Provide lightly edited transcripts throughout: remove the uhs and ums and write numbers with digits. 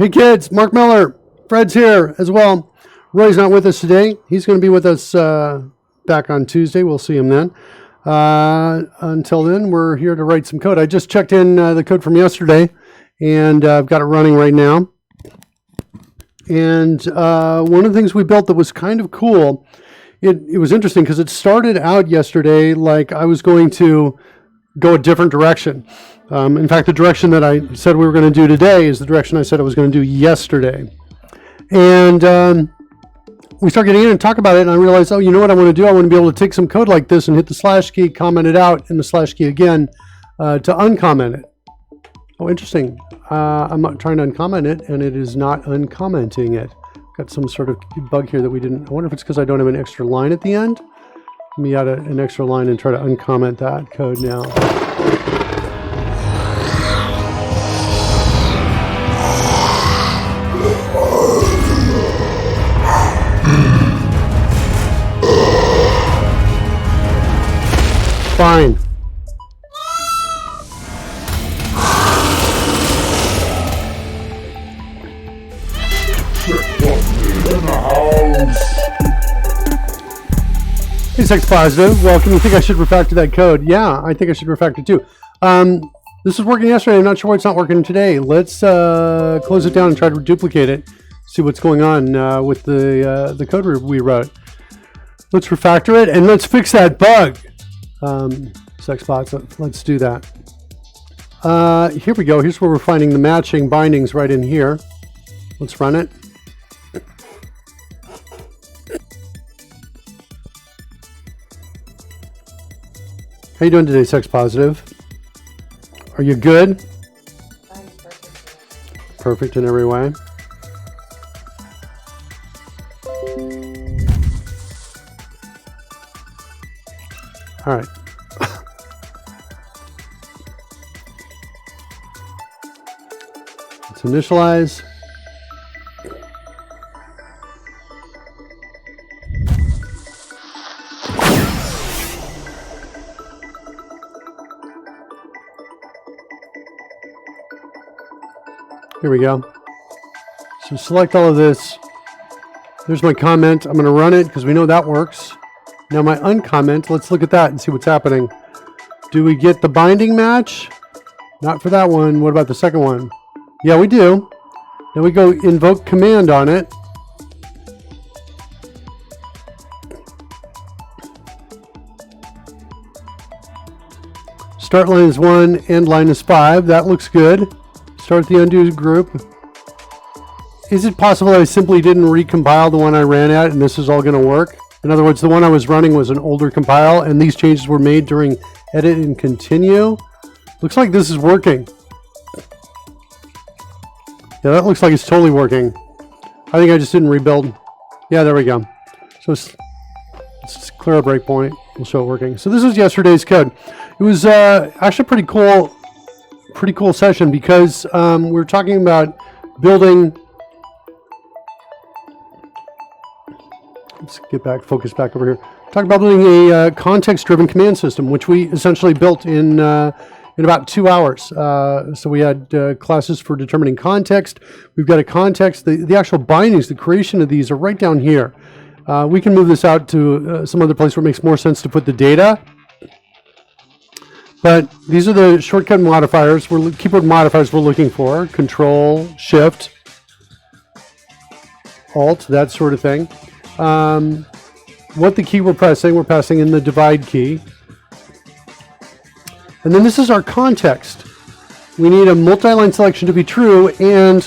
Hey kids, Mark Miller. Fred's here as well. Roy's not with us today. He's going to be with us back on Tuesday. We'll see him then. Until then, we're here to write some code. I just checked in the code from yesterday, and I've got it running right now. And one of the things we built that was kind of cool, it was interesting because it started out yesterday like I was going to go a different direction. In fact, the direction that I said we were going to do today is the direction I said I was going to do yesterday. And we start getting in and talk about it, and I realized, oh, you know what I want to do? I want to be able to take some code like this and hit the slash key, comment it out, and the slash key again to uncomment it. Oh, interesting. I'm not trying to uncomment it, and it is not uncommenting it. Got some sort of bug here that we didn't. I wonder if it's because I don't have an extra line at the end. Let me add an extra line and try to uncomment that code now. Fine. Hey, Sex Positive. Welcome. You think I should refactor that code? Yeah, I think I should refactor too. This was working yesterday. I'm not sure why it's not working today. Let's close it down and try to duplicate it. See what's going on with the code we wrote. Let's refactor it and let's fix that bug. Sexbots, let's do that. Here we go. Here's where we're finding the matching bindings right in here. Let's run it. How you doing today, Sex Positive? Are you good? I'm perfect. Perfect in every way. All right. Let's initialize. Here we go. So select all of this. There's my comment. I'm going to run it because we know that works. Now my uncomment, let's look at that and see what's happening. Do we get the binding match? Not for that one. What about the second one? Yeah, we do. Then we go invoke command on it. Start line is 1, end line is 5. That looks good. Start the undo group. Is it possible that I simply didn't recompile the one I ran at and this is all going to work? In other words, the one I was running was an older compile and these changes were made during edit and continue. Looks like this is working. Yeah, that looks like it's totally working. I think I just didn't rebuild. Yeah, there we go. So let's clear a breakpoint. We'll show it working. So this was yesterday's code. It was actually a pretty cool session because we were talking about building. Let's get back, focus back over here. Talk about building a context-driven command system, which we essentially built in about 2 hours. So we had classes for determining context. We've got a context. The actual bindings, the creation of these are right down here. We can move this out to some other place where it makes more sense to put the data. But these are the shortcut modifiers, keyboard modifiers we're looking for. Control, Shift, Alt, that sort of thing. What the key we're passing in the divide key. And then this is our context. We need a multi-line selection to be true, and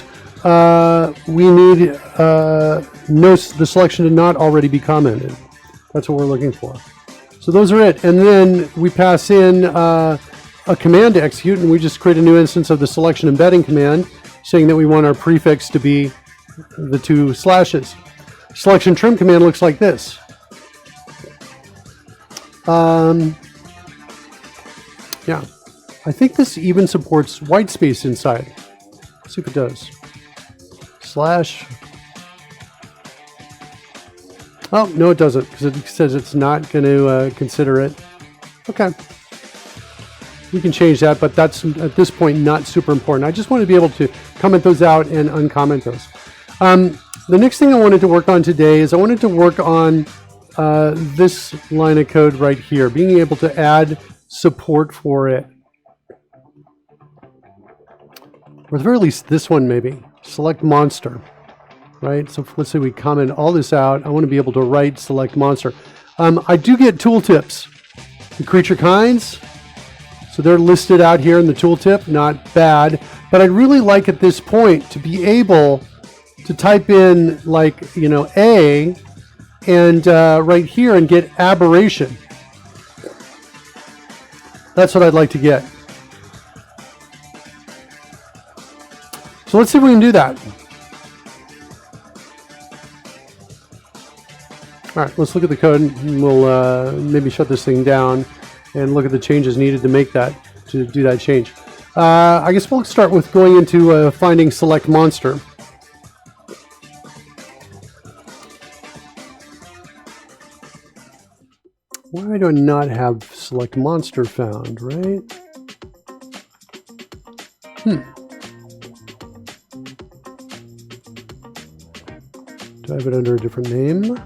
we need the selection to not already be commented. That's what we're looking for. So those are it. And then we pass in a command to execute, and we just create a new instance of the selection embedding command, saying that we want our prefix to be the 2 slashes. Selection trim command looks like this. Yeah, I think this even supports white space inside. Let's see if it does. Slash. Oh, no, it doesn't, because it says it's not going to consider it. Okay. we can change that, but that's at this point not super important. I just want to be able to comment those out and uncomment those. The next thing I wanted to work on today is I wanted to work on this line of code right here, being able to add support for it. Or at the very least, this one maybe. Select monster, right? So let's say we comment all this out. I want to be able to write select monster. I do get tooltips. The creature kinds, so they're listed out here in the tooltip, not bad. But I'd really like at this point to be able to type in like, you know, A and right here and get aberration. That's what I'd like to get. So let's see if we can do that. All right, let's look at the code and we'll maybe shut this thing down and look at the changes needed to make that, to do that change. I guess we'll start with going into finding select monster. Why do I not have select monster found, right? Do I have it under a different name?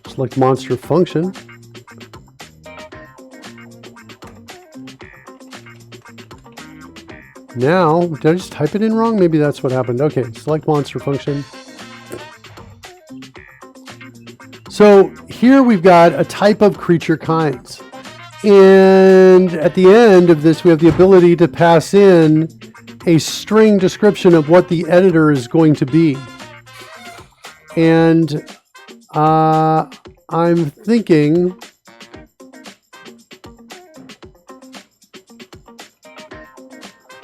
Select monster function. Now, did I just type it in wrong? Maybe that's what happened. Okay, select monster function. So here we've got a type of creature kinds. And at the end of this, we have the ability to pass in a string description of what the editor is going to be. And I'm thinking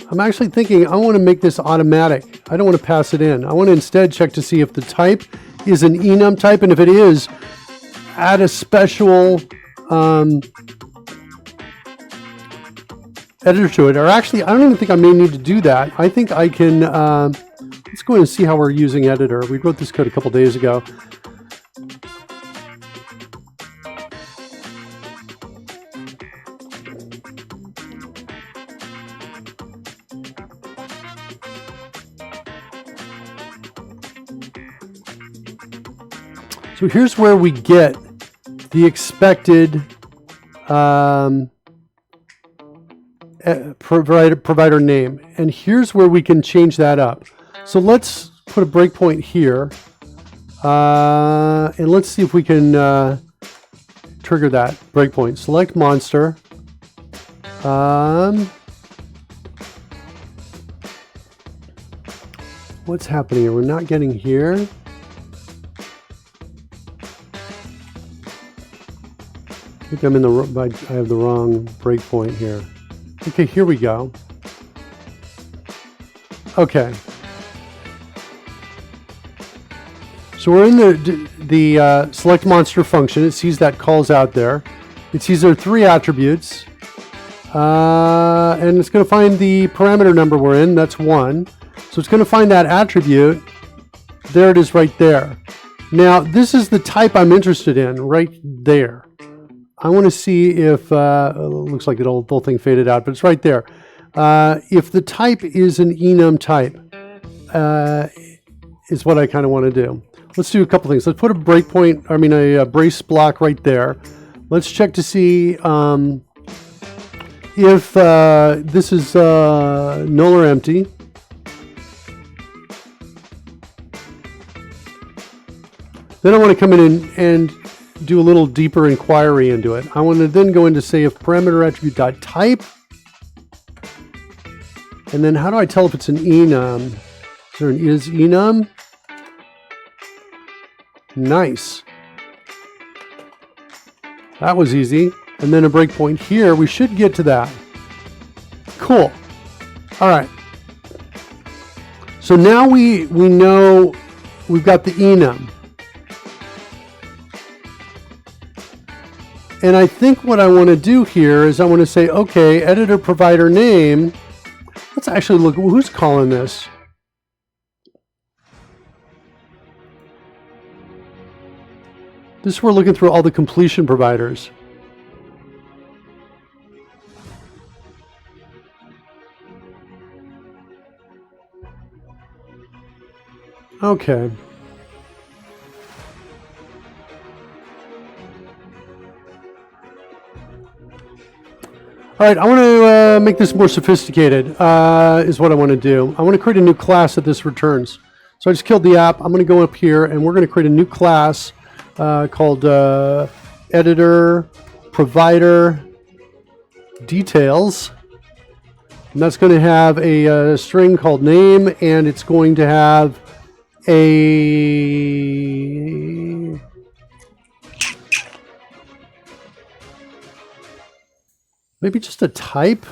I want to make this automatic. I don't want to pass it in. I want to instead check to see if the type is an enum type, and if it is, add a special editor to it. Or actually, I don't even think I may need to do that. I think I can, let's go in and see how we're using editor. We wrote this code a couple days ago. So here's where we get the expected provider name. And here's where we can change that up. So let's put a breakpoint here. And let's see if we can trigger that breakpoint. Select monster. What's happening here? We're not getting here. I think I'm in the, I have the wrong breakpoint here. Okay, here we go. Okay. So we're in the select monster function. It sees that calls out there. It sees there are 3 attributes. And it's going to find the parameter number we're in. That's 1. So it's going to find that attribute. There it is right there. Now, this is the type I'm interested in right there. I want to see if, looks like the whole thing faded out, but it's right there. If the type is an enum type, is what I kind of want to do. Let's do a couple things. Let's put a breakpoint, a brace block right there. Let's check to see if this is null or empty. Then I want to come in and do a little deeper inquiry into it. I want to then go into say if parameter attribute dot type, and then how do I tell if it's an enum? There an is enum. Nice. That was easy. And then a breakpoint here. We should get to that. Cool. All right. So now we know we've got the enum. And I think what I want to do here is I want to say, okay, editor provider name. Let's actually look at who's calling this. This we're looking through all the completion providers. Okay. All right, I want to make this more sophisticated, is what I want to do. I want to create a new class that this returns. So I just killed the app. I'm going to go up here, and we're going to create a new class called editor provider details. And that's going to have a string called name, and it's going to have a maybe just a type.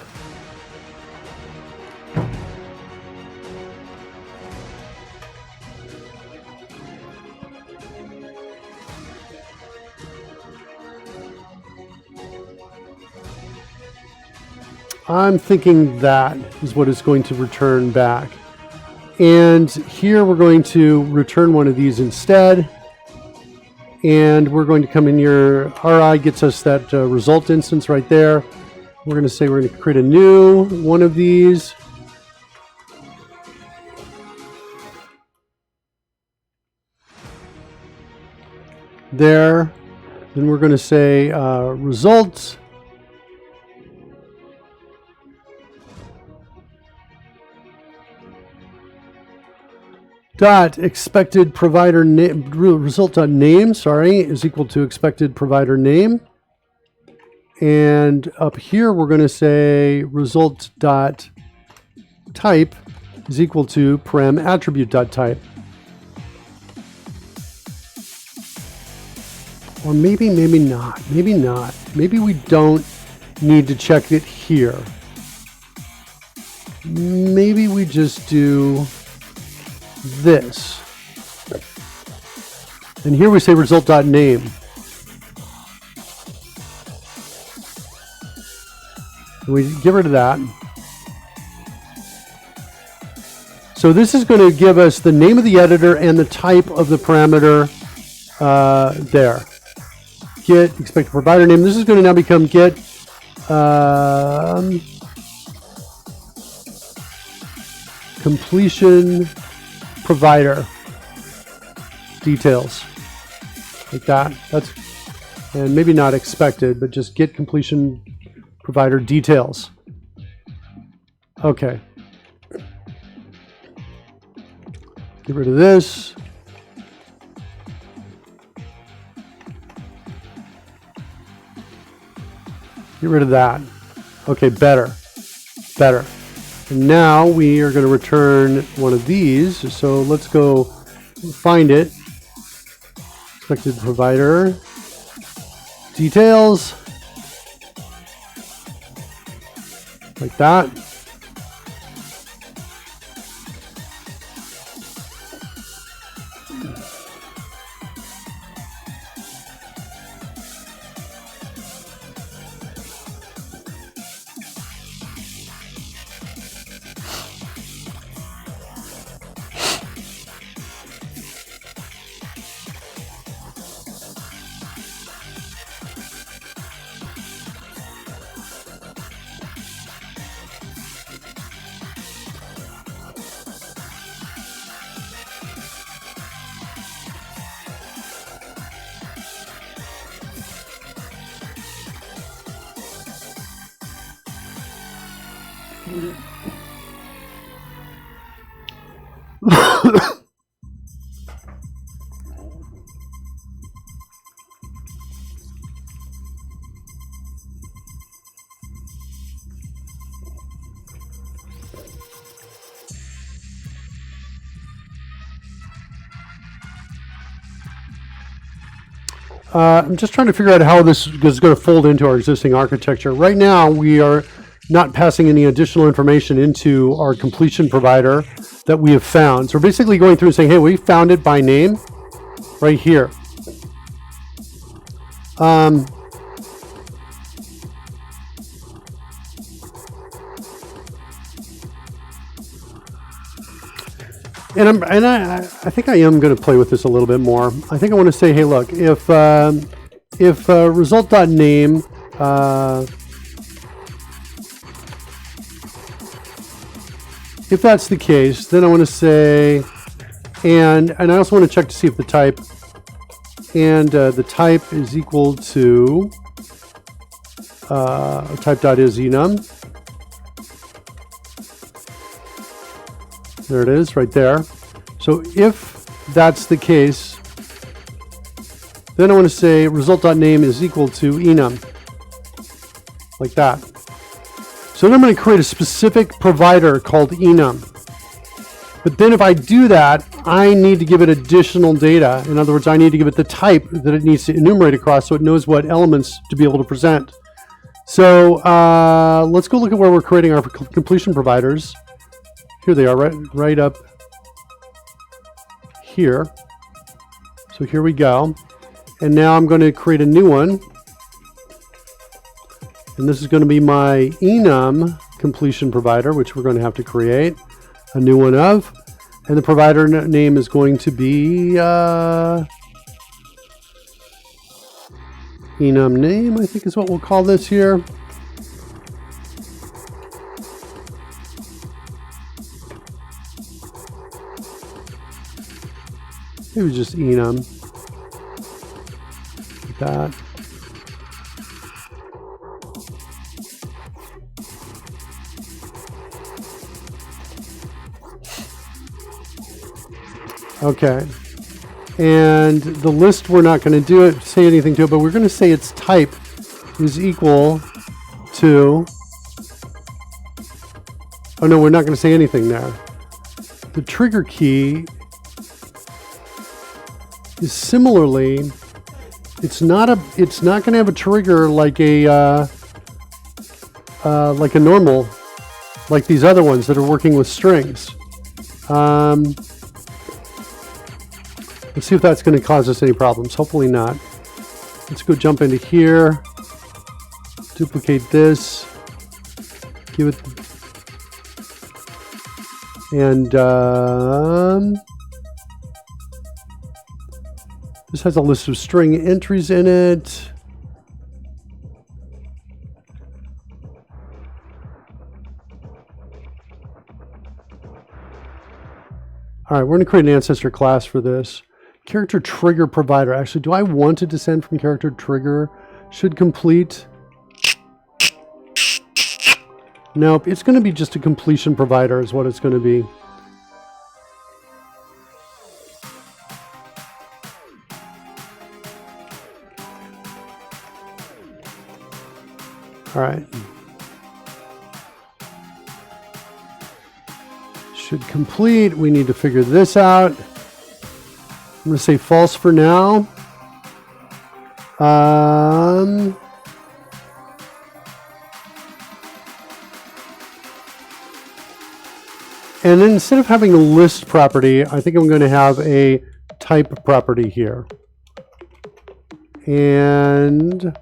I'm thinking that is what it's going to return back. And here we're going to return one of these instead. And we're going to come in here. RI gets us that result instance right there. We're going to say we're going to create a new one of these. There. Then we're going to say results. Dot expected provider name result dot name, sorry, is equal to expected provider name. And up here we're going to say result dot type is equal to param attribute dot type. Or maybe not. Maybe not. Maybe we don't need to check it here. Maybe we just do this. And here we say result.name. We get rid of that. So this is going to give us the name of the editor and the type of the parameter there. Get expected provider name. This is going to now become get completion provider details, like that. That's, and maybe not expected, but just get completion provider details. Okay. Get rid of this. Get rid of that. Okay, better. And now we are going to return one of these. So let's go find it. Expected provider details. Like that. I'm just trying to figure out how this is going to fold into our existing architecture. Right now, we are not passing any additional information into our completion provider that we have found. So we're basically going through and saying, hey, we found it by name right here. I think I am going to play with this a little bit more. I think I want to say, hey, look, if result.name if that's the case, then I want to say, and I also want to check to see if the type the type is equal to type.isEnum. There it is, right there. So if that's the case, then I want to say result.name is equal to enum, like that. So then I'm going to create a specific provider called enum. But then if I do that, I need to give it additional data. In other words, I need to give it the type that it needs to enumerate across so it knows what elements to be able to present. So let's go look at where we're creating our completion providers. Here they are, right up here. So here we go. And now I'm going to create a new one. And this is going to be my enum completion provider, which we're going to have to create a new one of. And the provider name is going to be enum name, I think is what we'll call this here. Maybe just enum. Like that. Okay, and the list, we're not going to say anything to it, but we're going to say its type is equal to, oh no, we're not going to say anything there. The trigger key is similarly, it's not going to have a trigger like a normal, like these other ones that are working with strings. Let's see if that's going to cause us any problems. Hopefully not. Let's go jump into here, duplicate this, give it, and this has a list of string entries in it. All right, we're going to create an ancestor class for this. Character trigger provider. Actually, do I want to descend from character trigger? Should complete. Nope, it's going to be just a completion provider is what it's going to be. All right. Should complete. We need to figure this out. I'm going to say false for now. And then instead of having a list property, I think I'm going to have a type property here. And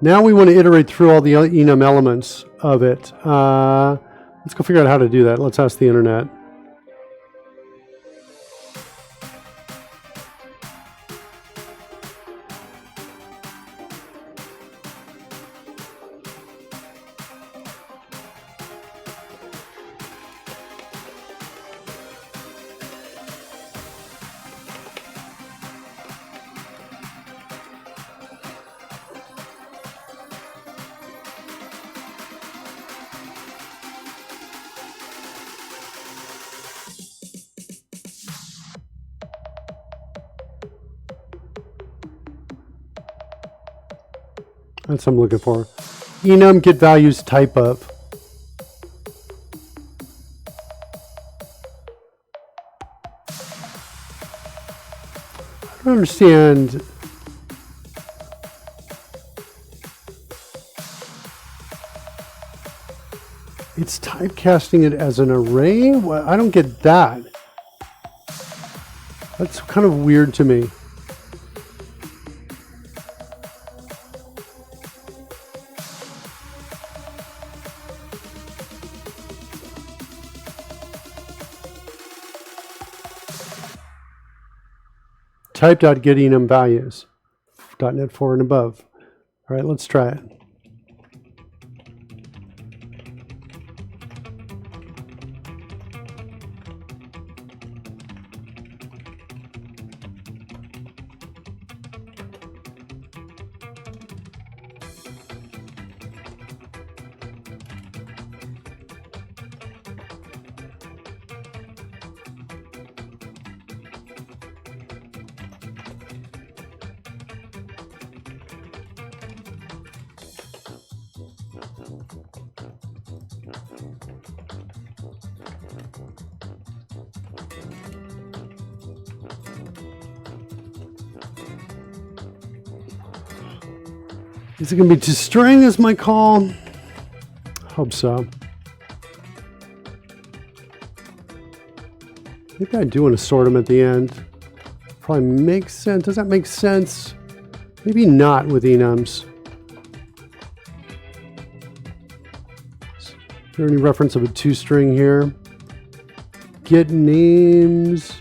now we want to iterate through all the enum elements of it. Let's go figure out how to do that. Let's ask the internet. That's what I'm looking for. Enum get values type of. I don't understand. It's typecasting it as an array? Well, I don't get that. That's kind of weird to me. Type.getEnum values. .NET 4 and above. All right, let's try it. Is it going to be to string as my call? Hope so. Maybe I do want to sort them at the end. Probably makes sense. Does that make sense? Maybe not with enums. Is there any reference of a toString here? Get names.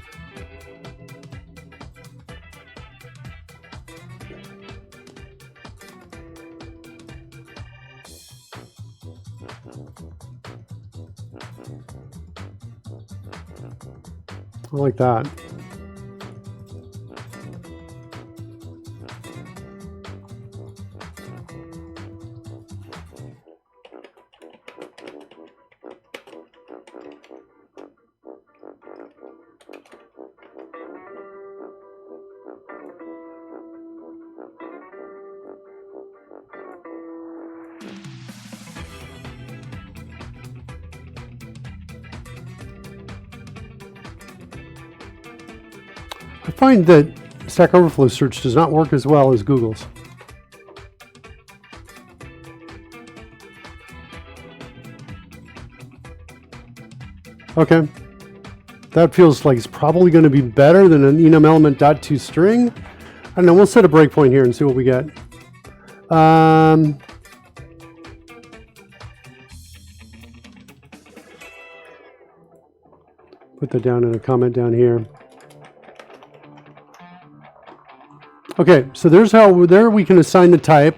I like that. I find that Stack Overflow search does not work as well as Google's. Okay. That feels like it's probably going to be better than an enum element .toString. I don't know. We'll set a breakpoint here and see what we get. Put that down in a comment down here. Okay, so there's how there we can assign the type.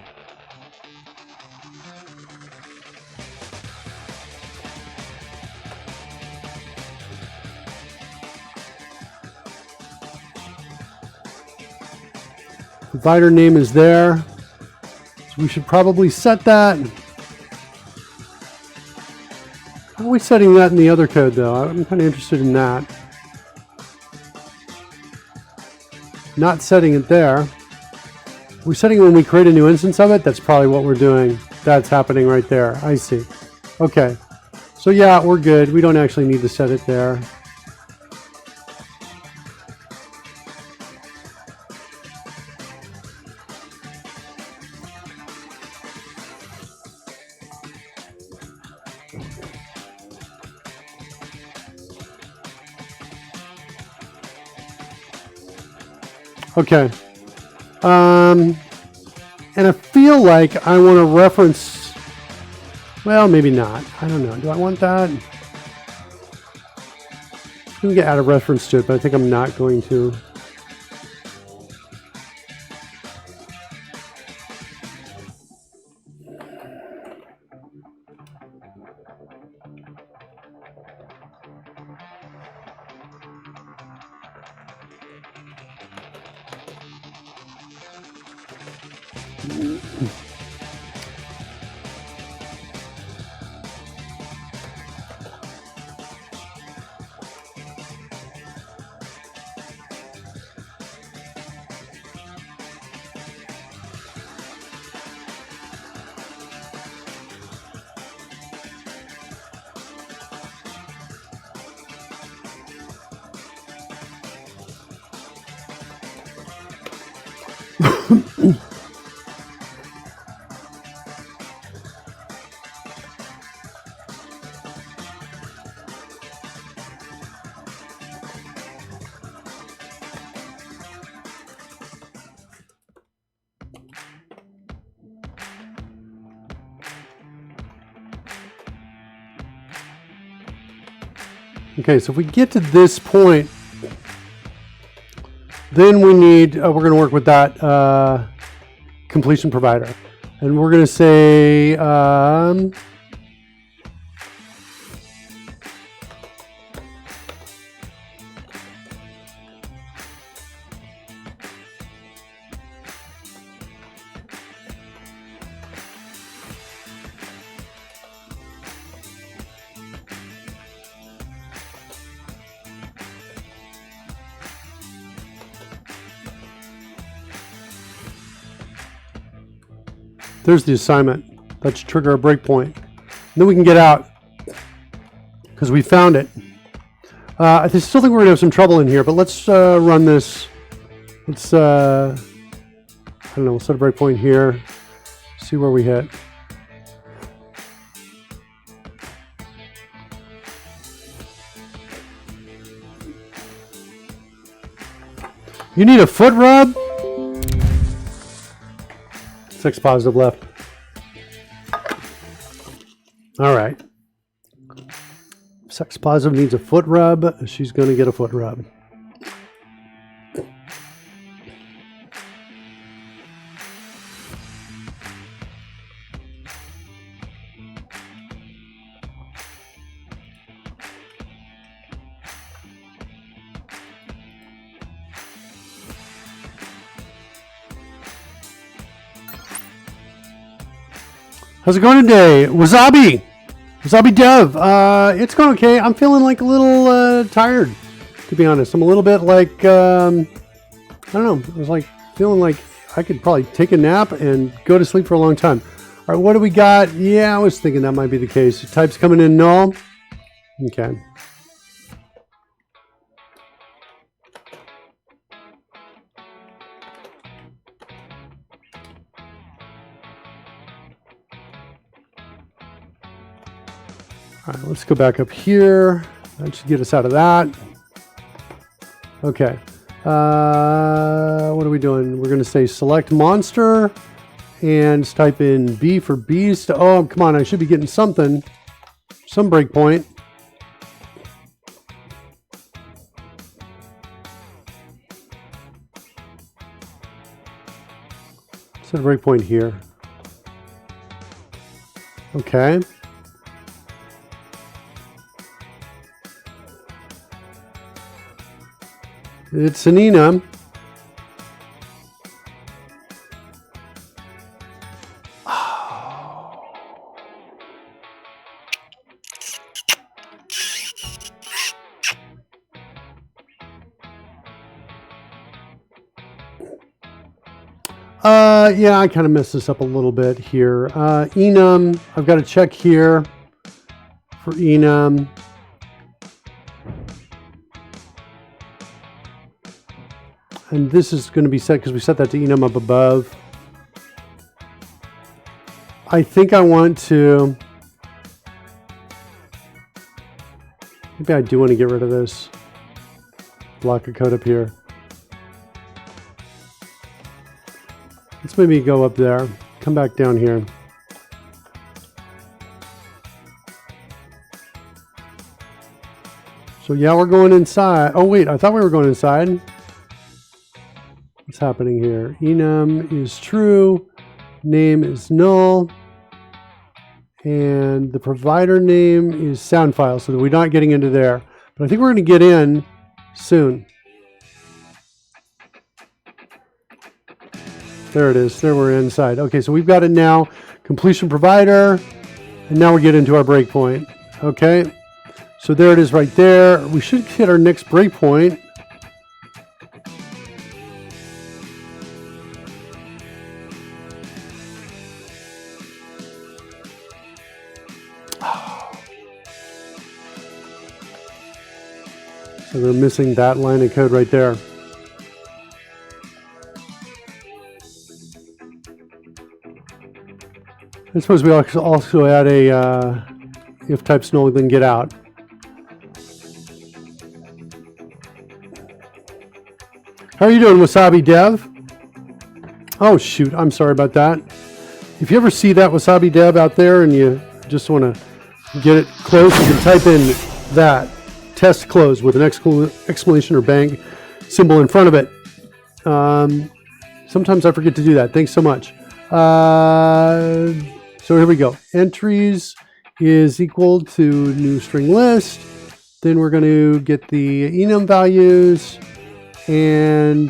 Provider name is there. So we should probably set that. How are we setting that in the other code though? I'm kind of interested in that. Not setting it there. We're setting it when we create a new instance of it. That's probably what we're doing. That's happening right there. I see. Okay. So yeah, we're good. We don't actually need to set it there. Okay. And I feel like I want to reference, well, maybe not. I don't know. Do I want that? I'm going to add a reference to it, but I think I'm not going to. Okay, so if we get to this point, then we need, we're going to work with that completion provider. And we're going to say, there's the assignment. That should trigger a breakpoint. Then we can get out because we found it. I still think we're going to have some trouble in here, but let's run this. Let's, I don't know, we'll set a breakpoint here. See where we hit. You need a foot rub? 6 positive left. All right. Sex positive needs a foot rub. She's going to get a foot rub. How's it going today? Wasabi Dev. It's going okay. I'm feeling like a little tired, to be honest. I'm a little bit like, I don't know. I was like feeling like I could probably take a nap and go to sleep for a long time. All right, what do we got? Yeah, I was thinking that might be the case. Types coming in null. Okay. All right, let's go back up here. That should get us out of that. Okay. What are we doing? We're going to say select monster and type in B for beast. Oh, come on. I should be getting something. Some breakpoint. Set a breakpoint here. Okay. It's an enum. Yeah, I kind of messed this up a little bit here. Enum, I've got to check here for enum. And this is going to be set because we set that to enum up above. I think I want to, maybe I do want to get rid of this block of code up here. Let's maybe go up there, come back down here. So yeah, we're going inside. Oh wait, I thought we were going inside. What's happening here? Enum is true, name is null, and the provider name is sound file, so we're not getting into there. But I think we're going to get in soon. There it is. There we're inside. Okay, so we've got it now. Completion provider, and now we get into our breakpoint. Okay, so there it is right there. We should hit our next breakpoint. So we're missing that line of code right there. I suppose we also add a if types null, then get out. How are you doing, Wasabi Dev? Oh shoot, I'm sorry about that. If you ever see that Wasabi Dev out there and you just want to get it close, you can type in that test close with an exclamation or bang symbol in front of it. Sometimes I forget to do that. Thanks so much. So here we go. Entries is equal to new string list. Then we're going to get the enum values and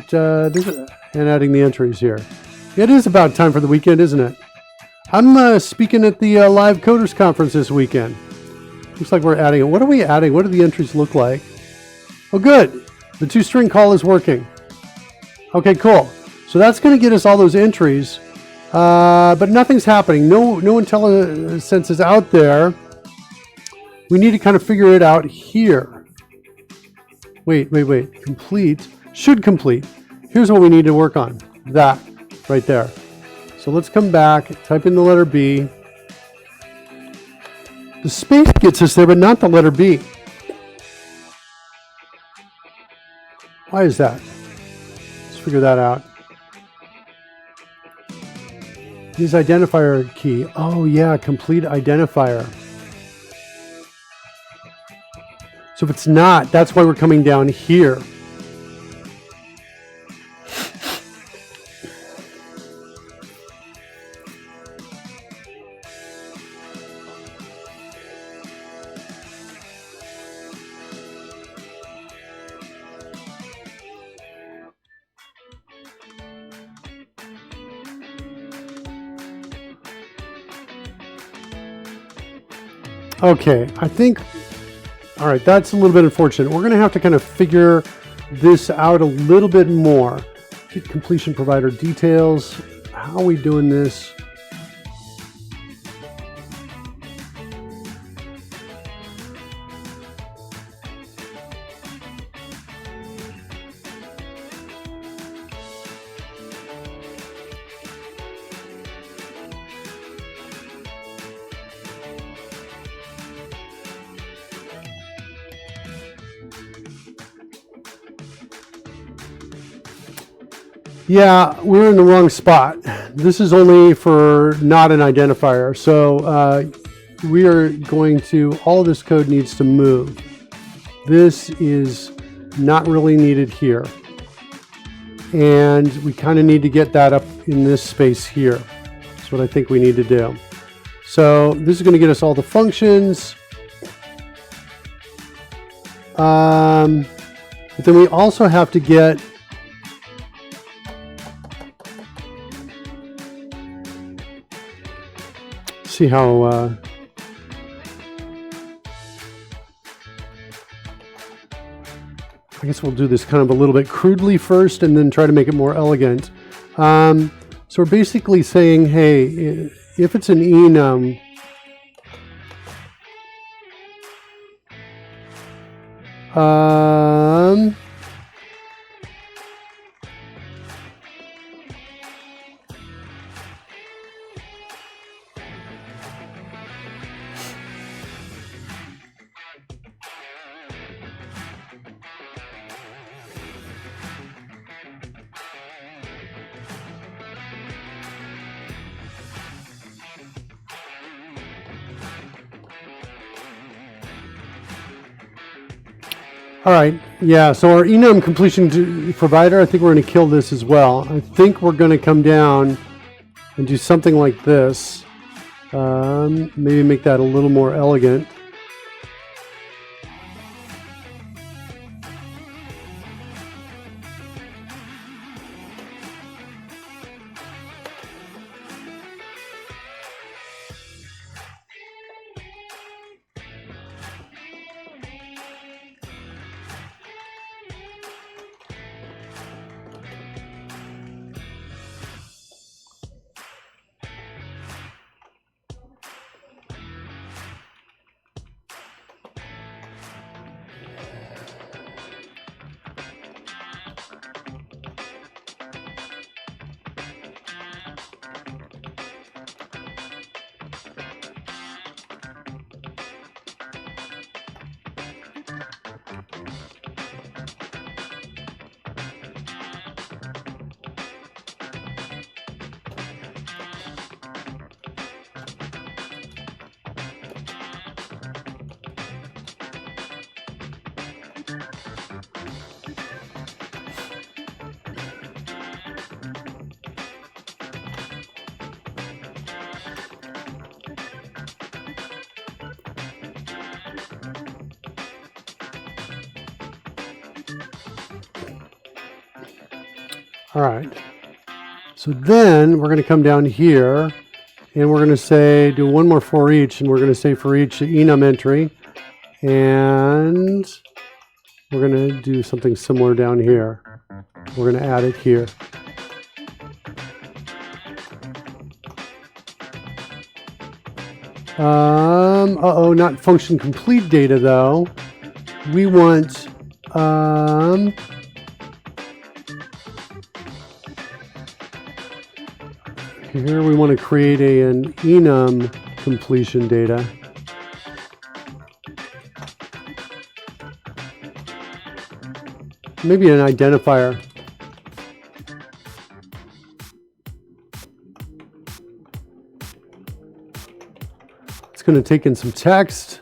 adding the entries here. It is about time for the weekend, isn't it? I'm speaking at the Live Coders Conference this weekend. Looks like we're adding it. What are we adding? What do the entries look like? Oh, good. The toString call is working. Okay, cool. So that's going to get us all those entries, but nothing's happening. No IntelliSense is out there. We need to kind of figure it out here. Wait. Complete. Should complete. Here's what we need to work on. That right there. So let's come back, type in the letter B. The space gets us there, but not the letter B. Why is that? Let's figure that out. Use identifier key. Oh yeah, complete identifier. So if it's not, that's why we're coming down here. Okay, I think, all right, that's a little bit unfortunate. We're going to have to kind of figure this out a little bit more. Get completion provider details. How are we doing this? Yeah, we're in the wrong spot. This is only for not an identifier. So we are going to, all of this code needs to move. This is not really needed here. And we kind of need to get that up in this space here. That's what I think we need to do. So this is going to get us all the functions. But then we also have to get see how I guess we'll do this kind of a little bit crudely first and then try to make it more elegant. So we're basically saying, hey, if it's an enum, all right, yeah, so our enum completion provider, I think we're going to kill this as well. I think we're going to come down and do something like this. Maybe make that a little more elegant. All right. So then we're going to come down here and we're going to say, do one more for each, and we're going to say for each enum entry. And we're going to do something similar down here. We're going to add it here. Uh-oh, not function complete data though. We want, here we want to create an enum completion data. Maybe an identifier. It's going to take in some text.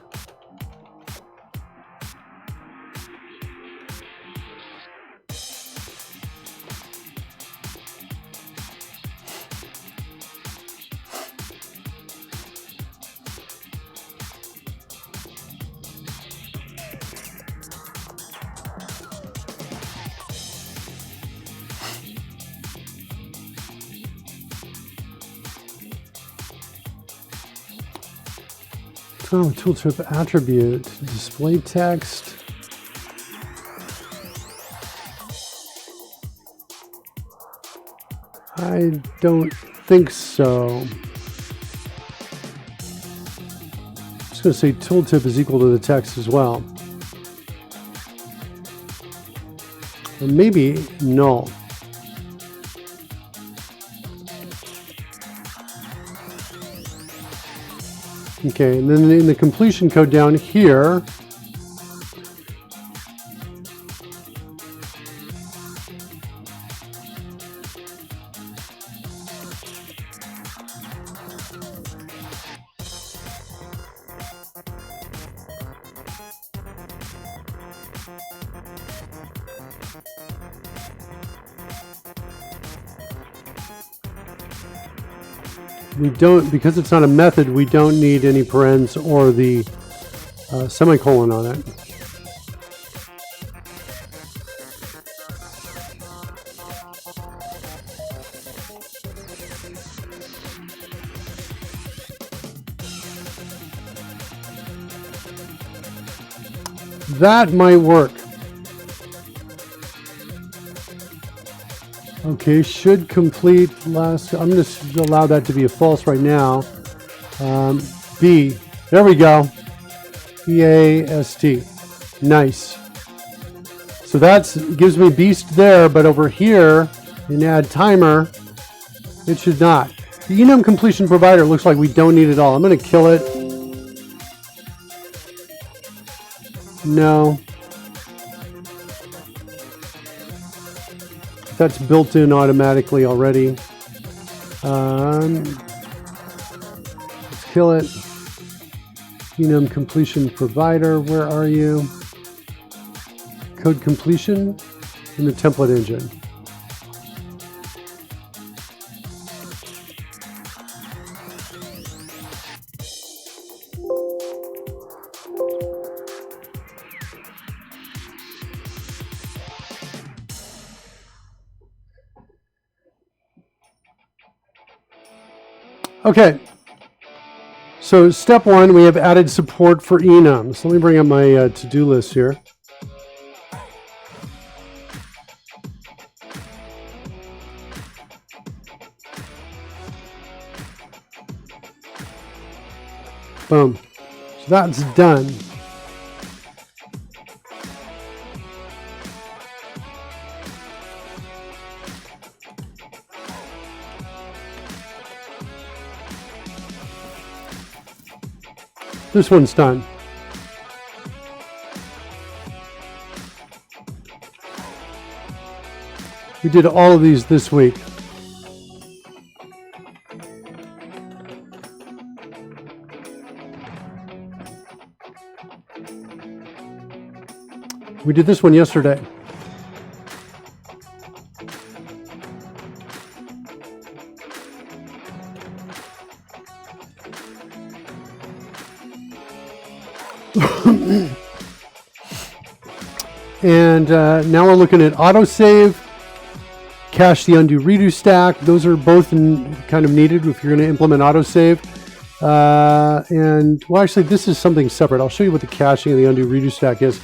Oh, tooltip attribute, display text. I don't think so. I'm just going to say tooltip is equal to the text as well. Or maybe null. Okay, and then in the completion code down here, we don't, because it's not a method, we don't need any parens or the semicolon on it. That might work. Okay, should complete last. I'm going to allow that to be a false right now. B, there we go. EAST. Nice. So that gives me beast there, but over here in add timer, it should not. The enum completion provider looks like we don't need it all. I'm going to kill it. No. That's built in automatically already. Let's kill it. Enum completion provider, where are you? Code completion in the template engine. Okay, so step one, we have added support for enums. Let me bring up my to-do list here. Boom. So that's done. This one's done. We did all of these this week. We did this one yesterday. And now we're looking at AutoSave. cache the undo redo stack. Those are both kind of needed if you're going to implement autosave. And well, actually, this is something separate. I'll show you what the caching of the undo redo stack is.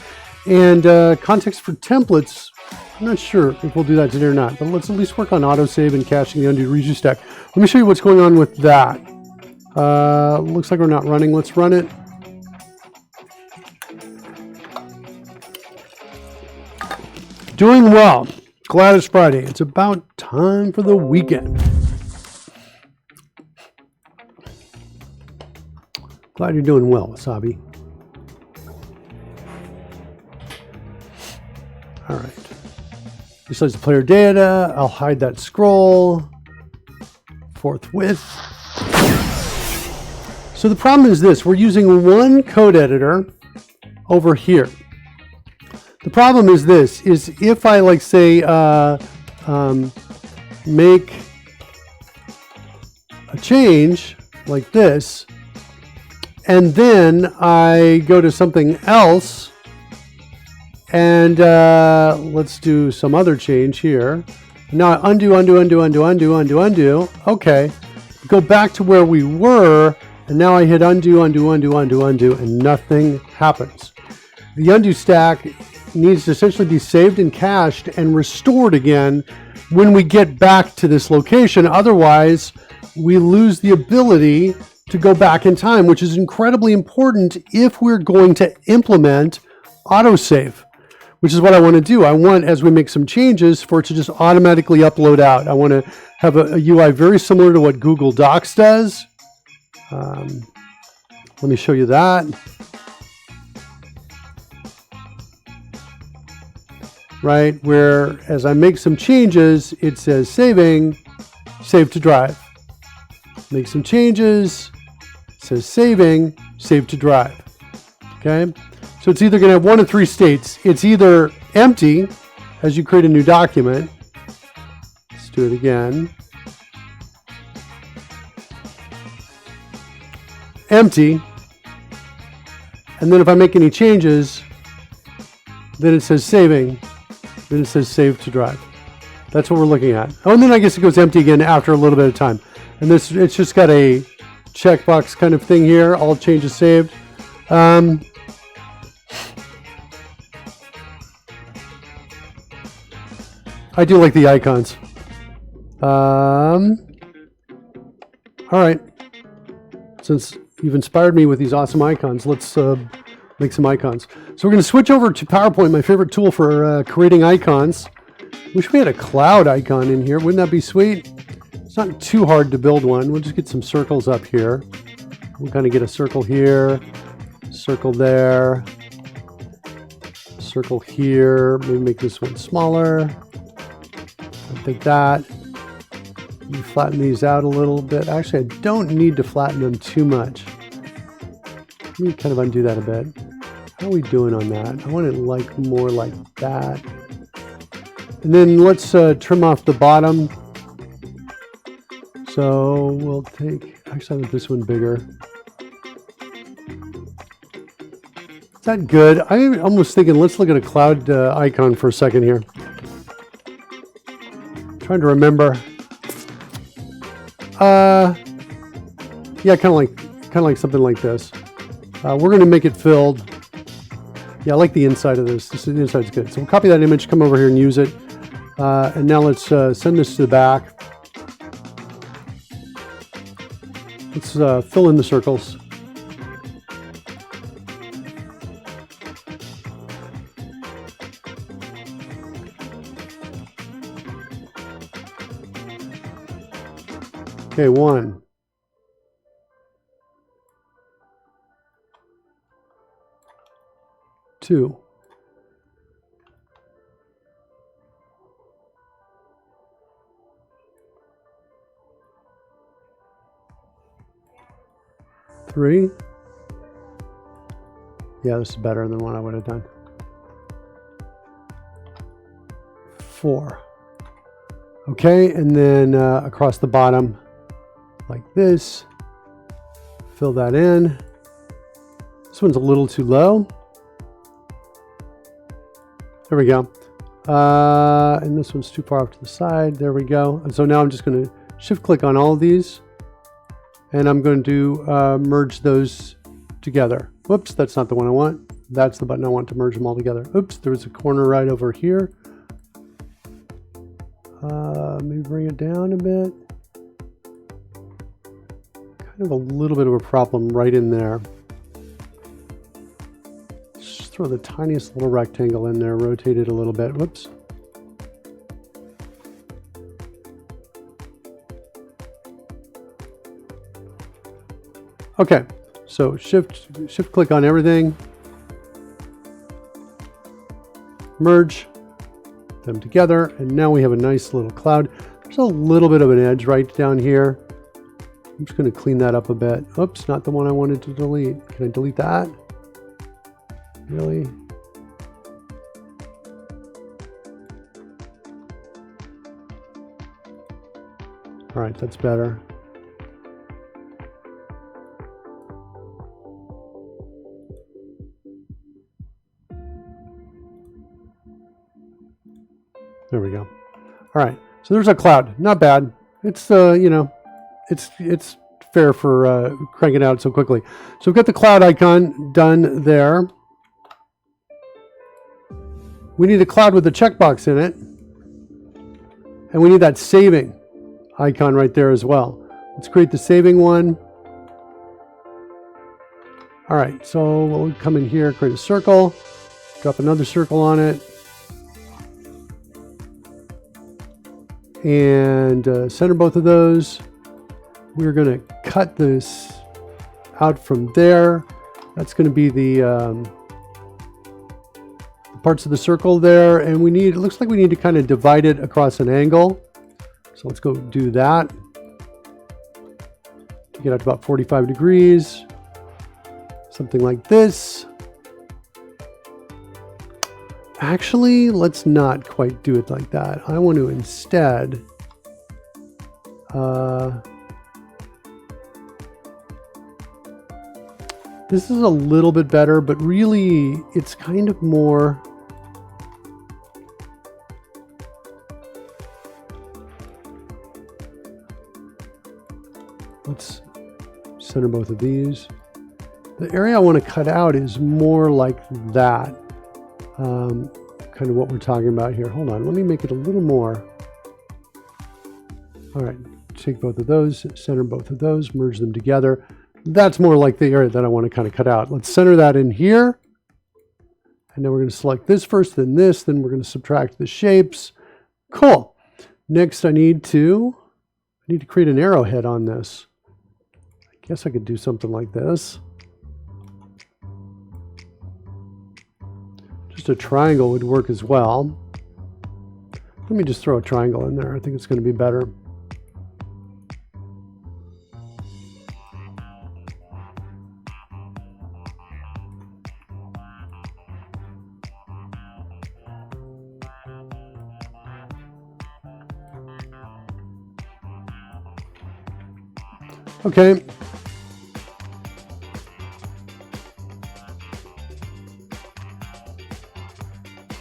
And context for templates, I'm not sure if we'll do that today or not, but let's at least work on autosave and caching the undo redo stack. Let me show you what's going on with that. Looks like we're not running. Let's run it. Doing well. Glad it's Friday. It's about time for the weekend. Glad you're doing well, Wasabi. All right. Besides the player data, I'll hide that scroll forthwith. So the problem is this. We're using one code editor over here. The problem is this, is if I like say make a change like this, and then I go to something else, and let's do some other change here. Now undo. Okay, go back to where we were, and now I hit undo, and nothing happens. The undo stack needs to essentially be saved and cached and restored again when we get back to this location. Otherwise, we lose the ability to go back in time, which is incredibly important if we're going to implement autosave, which is what I want to do. I want, as we make some changes, for it to just automatically upload out. I want to have a UI very similar to what Google Docs does. Let me show you that. Right, where as I make some changes, it says saving, save to drive. Make some changes, it says saving, save to drive. Okay, so it's either going to have one of three states. It's either empty as you create a new document. Let's do it again. Empty. And then if I make any changes, then it says saving. Then it says save to drive. That's what we're looking at. Oh, and then I guess it goes empty again after a little bit of time. And this, it's just got a checkbox kind of thing here. All changes saved. I do like the icons. All right. Since you've inspired me with these awesome icons, let's make some icons. So we're going to switch over to PowerPoint, my favorite tool for creating icons. Wish we had a cloud icon in here. Wouldn't that be sweet? It's not too hard to build one. We'll just get some circles up here. We'll kind of get a circle here, circle there, circle here. Maybe make this one smaller. I think that. You flatten these out a little bit. Actually, I don't need to flatten them too much. Let me kind of undo that a bit. How are we doing on that? I want it like more like that. And then let's trim off the bottom. So we'll take, actually I want this one bigger. Is that good? I'm almost thinking, let's look at a cloud icon for a second here. Trying to remember. Yeah, kind of like something like this. We're going to make it filled. Yeah, I like the inside of this. The inside's good. So we'll copy that image, come over here and use it. And now let's send this to the back. Let's fill in the circles. Okay, 1. 2. 3. Yeah, this is better than what I would have done. 4. Okay, and then across the bottom, like this. Fill that in. This one's a little too low. There we go. And this one's too far off to the side. There we go. And so now I'm just going to shift click on all of these, and I'm going to merge those together. Whoops, that's not the one I want. That's the button I want to merge them all together. Oops, there was a corner right over here. Maybe bring it down a bit. Kind of a little bit of a problem right in there. Just throw the tiniest little rectangle in there, rotate it a little bit. Whoops. Okay, so shift click on everything, merge them together, and now we have a nice little cloud. There's a little bit of an edge right down here. I'm just going to clean that up a bit. Oops, not the one I wanted to delete. Can I delete that? Really? All right, that's better. There we go. All right, so there's a cloud. Not bad. It's you know, it's fair for cranking out so quickly. So we've got the cloud icon done there. We need a cloud with a checkbox in it, and we need that saving icon right there as well. Let's create the saving one. All right, so we'll come in here, create a circle, drop another circle on it, and center both of those. We're going to cut this out from there. That's going to be the parts of the circle there, and we need, it looks like we need to kind of divide it across an angle. So let's go do that to get out to about 45 degrees, something like this. Actually, let's not quite do it like that. I want to instead this is a little bit better, but really it's kind of more, let's center both of these. The area I want to cut out is more like that. Kind of what we're talking about here. Hold on, let me make it a little more. All right, take both of those, center both of those, merge them together. That's more like the area that I want to kind of cut out. Let's center that in here. And then we're going to select this first, then this, then we're going to subtract the shapes. Cool. Next, I need to create an arrowhead on this. I guess I could do something like this. Just a triangle would work as well. Let me just throw a triangle in there. I think it's going to be better. Okay.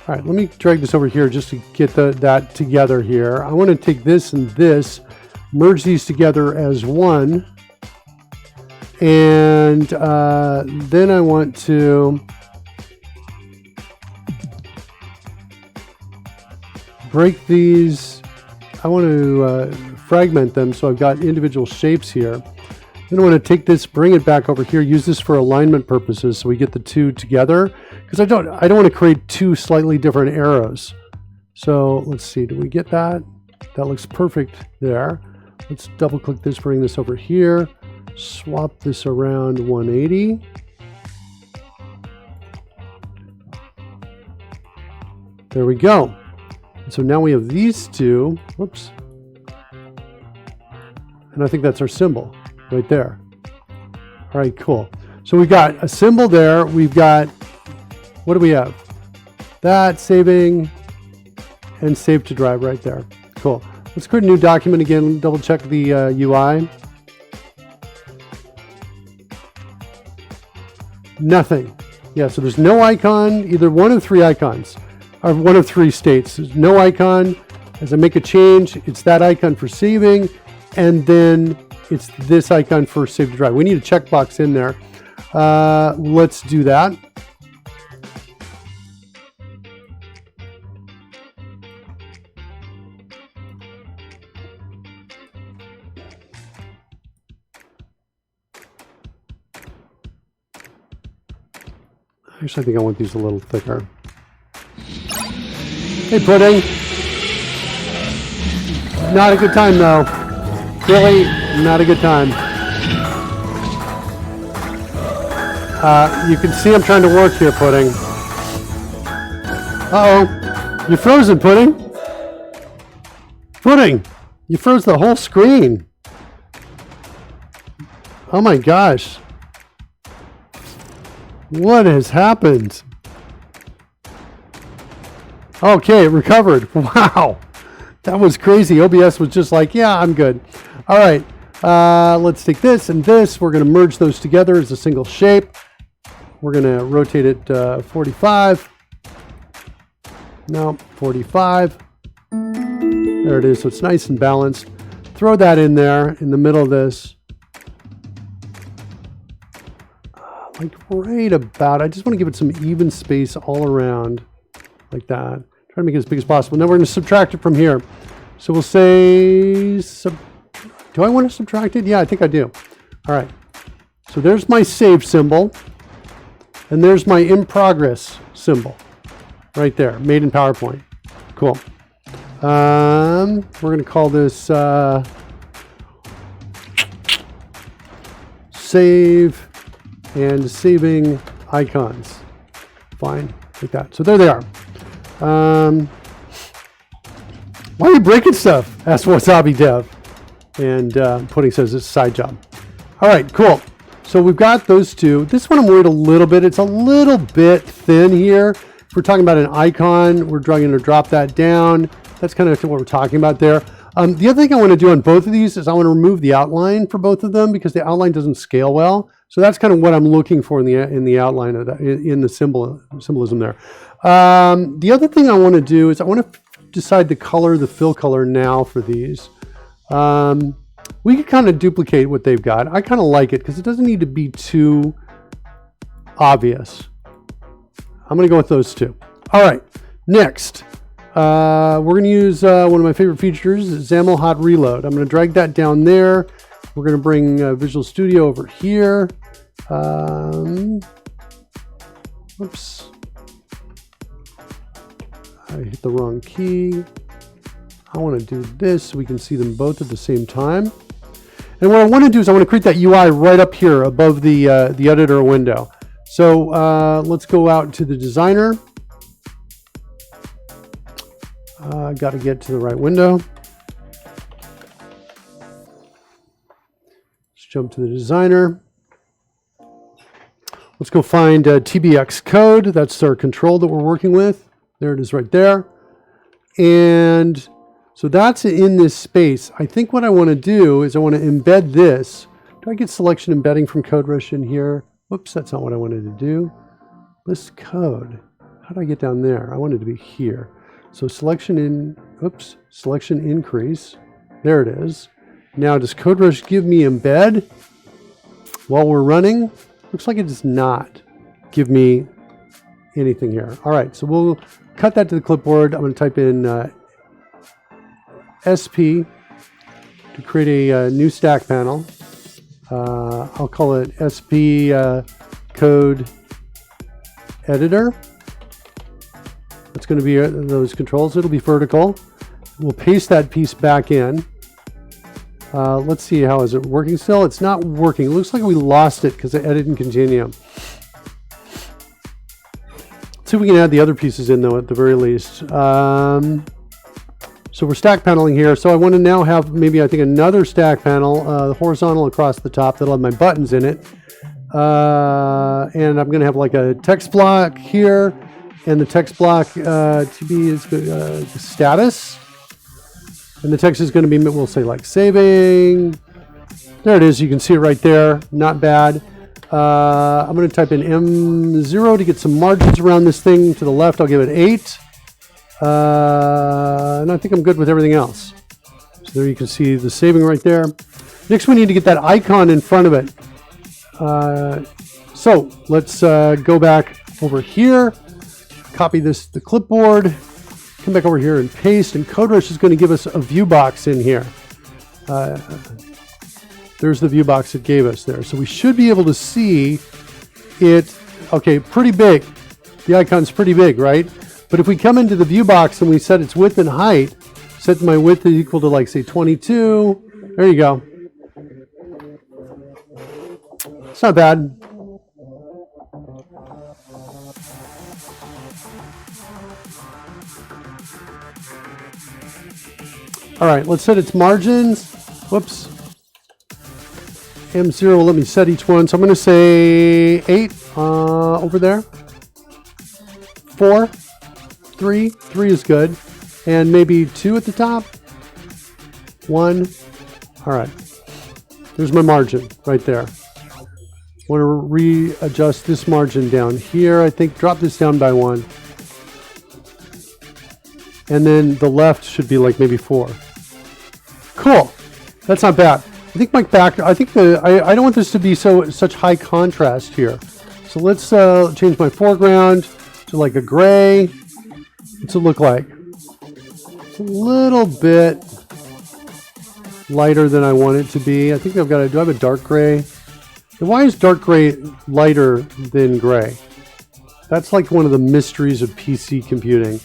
All right, let me drag this over here just to get that together here. I want to take this and this, merge these together as one, and then I want to break these. I want to fragment them so I've got individual shapes here. Then I want to take this, bring it back over here, use this for alignment purposes so we get the two together, because I don't want to create two slightly different arrows. So let's see, do we get that? That looks perfect there. Let's double click this, bring this over here, swap this around 180. There we go. And so now we have these two, whoops. And I think that's our symbol right there. All right, cool. So we've got a symbol there. We've got, what do we have? That, saving, and save to drive right there. Cool. Let's create a new document again, double check the UI. Nothing. Yeah, so there's no icon, either one of three icons. or one of three states. There's no icon. As I make a change, it's that icon for saving, and then it's this icon for save to drive. We need a checkbox in there. Let's do that. Actually, I think I want these a little thicker. Hey, Pudding. Not a good time, though. Really, not a good time. You can see I'm trying to work here, Pudding. Uh-oh. You're frozen, Pudding. Pudding, you froze the whole screen. Oh my gosh. What has happened? Okay, it recovered. Wow. That was crazy. OBS was just like, yeah, I'm good. All right. Let's take this and this. We're going to merge those together as a single shape. We're going to rotate it 45. No, 45. There it is. So it's nice and balanced. Throw that in there in the middle of this. Like right about, I just want to give it some even space all around like that. Try to make it as big as possible. Now we're going to subtract it from here. So we'll say, do I want to subtract it? Yeah, I think I do. All right. So there's my save symbol. And there's my in progress symbol right there, made in PowerPoint. Cool. We're going to call this save and saving icons. Fine, like that. So there they are. Why are you breaking stuff? Asked Wasabi Dev. And Pudding says it's a side job. All right, cool. So we've got those two. This one I'm worried a little bit. It's a little bit thin here. If we're talking about an icon, we're going to drop that down. That's kind of what we're talking about there. The other thing I want to do on both of these is I want to remove the outline for both of them because the outline doesn't scale well. So that's kind of what I'm looking for in the outline of that, in the symbolism there. The other thing I want to do is I want to decide the color, the fill color now for these. We could kind of duplicate what they've got. I kind of like it because it doesn't need to be too obvious. I'm going to go with those two. All right, next. We're going to use one of my favorite features, XAML Hot Reload. I'm going to drag that down there. We're going to bring Visual Studio over here. Oops. I hit the wrong key. I want to do this so we can see them both at the same time. And what I want to do is I want to create that UI right up here above the editor window. So let's go out to the designer. Got to get to the right window. Let's jump to the designer. Let's go find TBX code. That's our control that we're working with. There it is right there. And so that's in this space. I think what I want to do is I want to embed this. Do I get selection embedding from CodeRush in here? Whoops, that's not what I wanted to do. List code. How do I get down there? I wanted to be here. So selection increase. There it is. Now does CodeRush give me embed while we're running? Looks like it does not give me anything here. All right, so we'll cut that to the clipboard. I'm going to type in SP to create a new stack panel. I'll call it SP code editor. That's going to be those controls. It'll be vertical. We'll paste that piece back in. Let's see, how is it working still? It's not working. It looks like we lost it because I edit and continue. Let's see if we can add the other pieces in though at the very least. So we're stack paneling here. So I want to now have maybe I think another stack panel, horizontal across the top that'll have my buttons in it. And I'm going to have like a text block here. And the text block to be is status. And the text is going to be, we'll say like saving. There it is. You can see it right there. Not bad. I'm going to type in M0 to get some margins around this thing. To the left, I'll give it 8. And I think I'm good with everything else. So there you can see the saving right there. Next, we need to get that icon in front of it. So let's go back over here, copy this to the clipboard, come back over here and paste, and CodeRush is going to give us a view box in here. There's the view box it gave us there. So we should be able to see it. Okay, pretty big. The icon's pretty big, right? But if we come into the view box and we set its width and height, set my width is equal to, like, say 22. There you go. It's not bad. All right, let's set its margins. Whoops. M0, let me set each one. So I'm going to say 8 over there. 4, 3 is good. And maybe 2 at the top. 1. All right. There's my margin right there. I want to readjust this margin down here. I think drop this down by 1. And then the left should be like maybe 4. Cool. That's not bad. I think I don't want this to be such high contrast here. So let's change my foreground to like a gray. What's it look like? It's a little bit lighter than I want it to be. I think do I have a dark gray? And why is dark gray lighter than gray? That's like one of the mysteries of PC computing.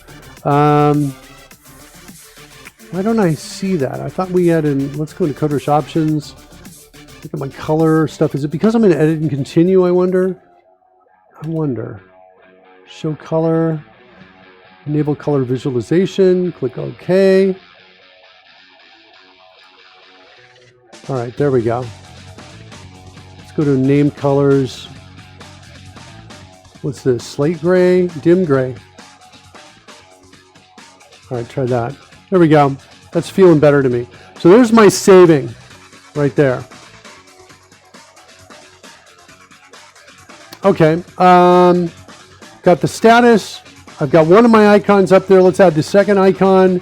Why don't I see that? I thought we had let's go into CodeRush options. Look at my color stuff. Is it because I'm in edit and continue, I wonder? Show color. Enable color visualization. Click OK. All right, there we go. Let's go to name colors. What's this? Slate gray, dim gray. All right, try that. There we go. That's feeling better to me. So there's my saving right there. Okay. Got the status. I've got one of my icons up there. Let's add the second icon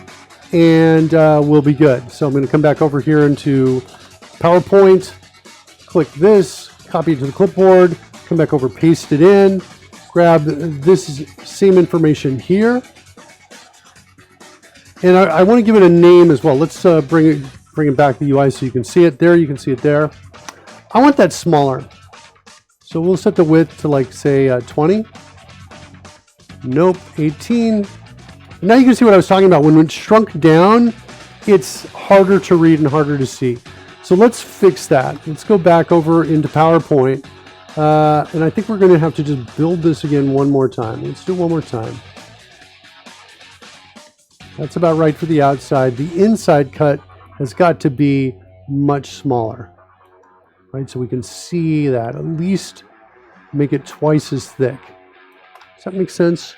and we'll be good. So I'm going to come back over here into PowerPoint, click this, copy it to the clipboard, come back over, paste it in, grab this same information here. And I want to give it a name as well. Let's bring it back to the UI so you can see it there. You can see it there. I want that smaller. So we'll set the width to like say 20. Nope, 18. Now you can see what I was talking about. When it's shrunk down, it's harder to read and harder to see. So let's fix that. Let's go back over into PowerPoint. And I think we're going to have to just build this again one more time. Let's do it one more time. That's about right for the outside. The inside cut has got to be much smaller, right? So we can see that. At least make it twice as thick. Does that make sense?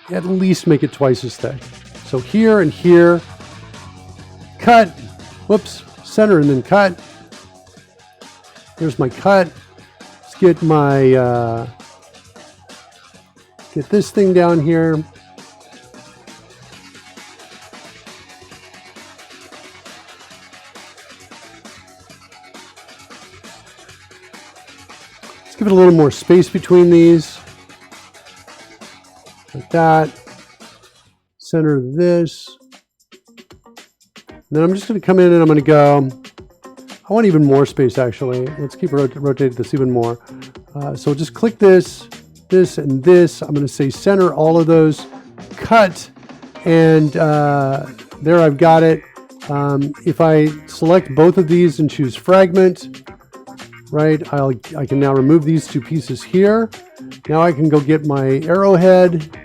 At least make it twice as thick. So here and here, cut, whoops, center and then cut. Here's my cut. Let's get my, get this thing down here. Give it a little more space between these, like that. Center this. Then I'm just going to come in and I'm going to go, I want even more space actually. Let's keep rotating this even more. So just click this, this, and this. I'm going to say center all of those, cut, and there I've got it. If I select both of these and choose fragment, right, I can now remove these two pieces here. Now I can go get my arrowhead.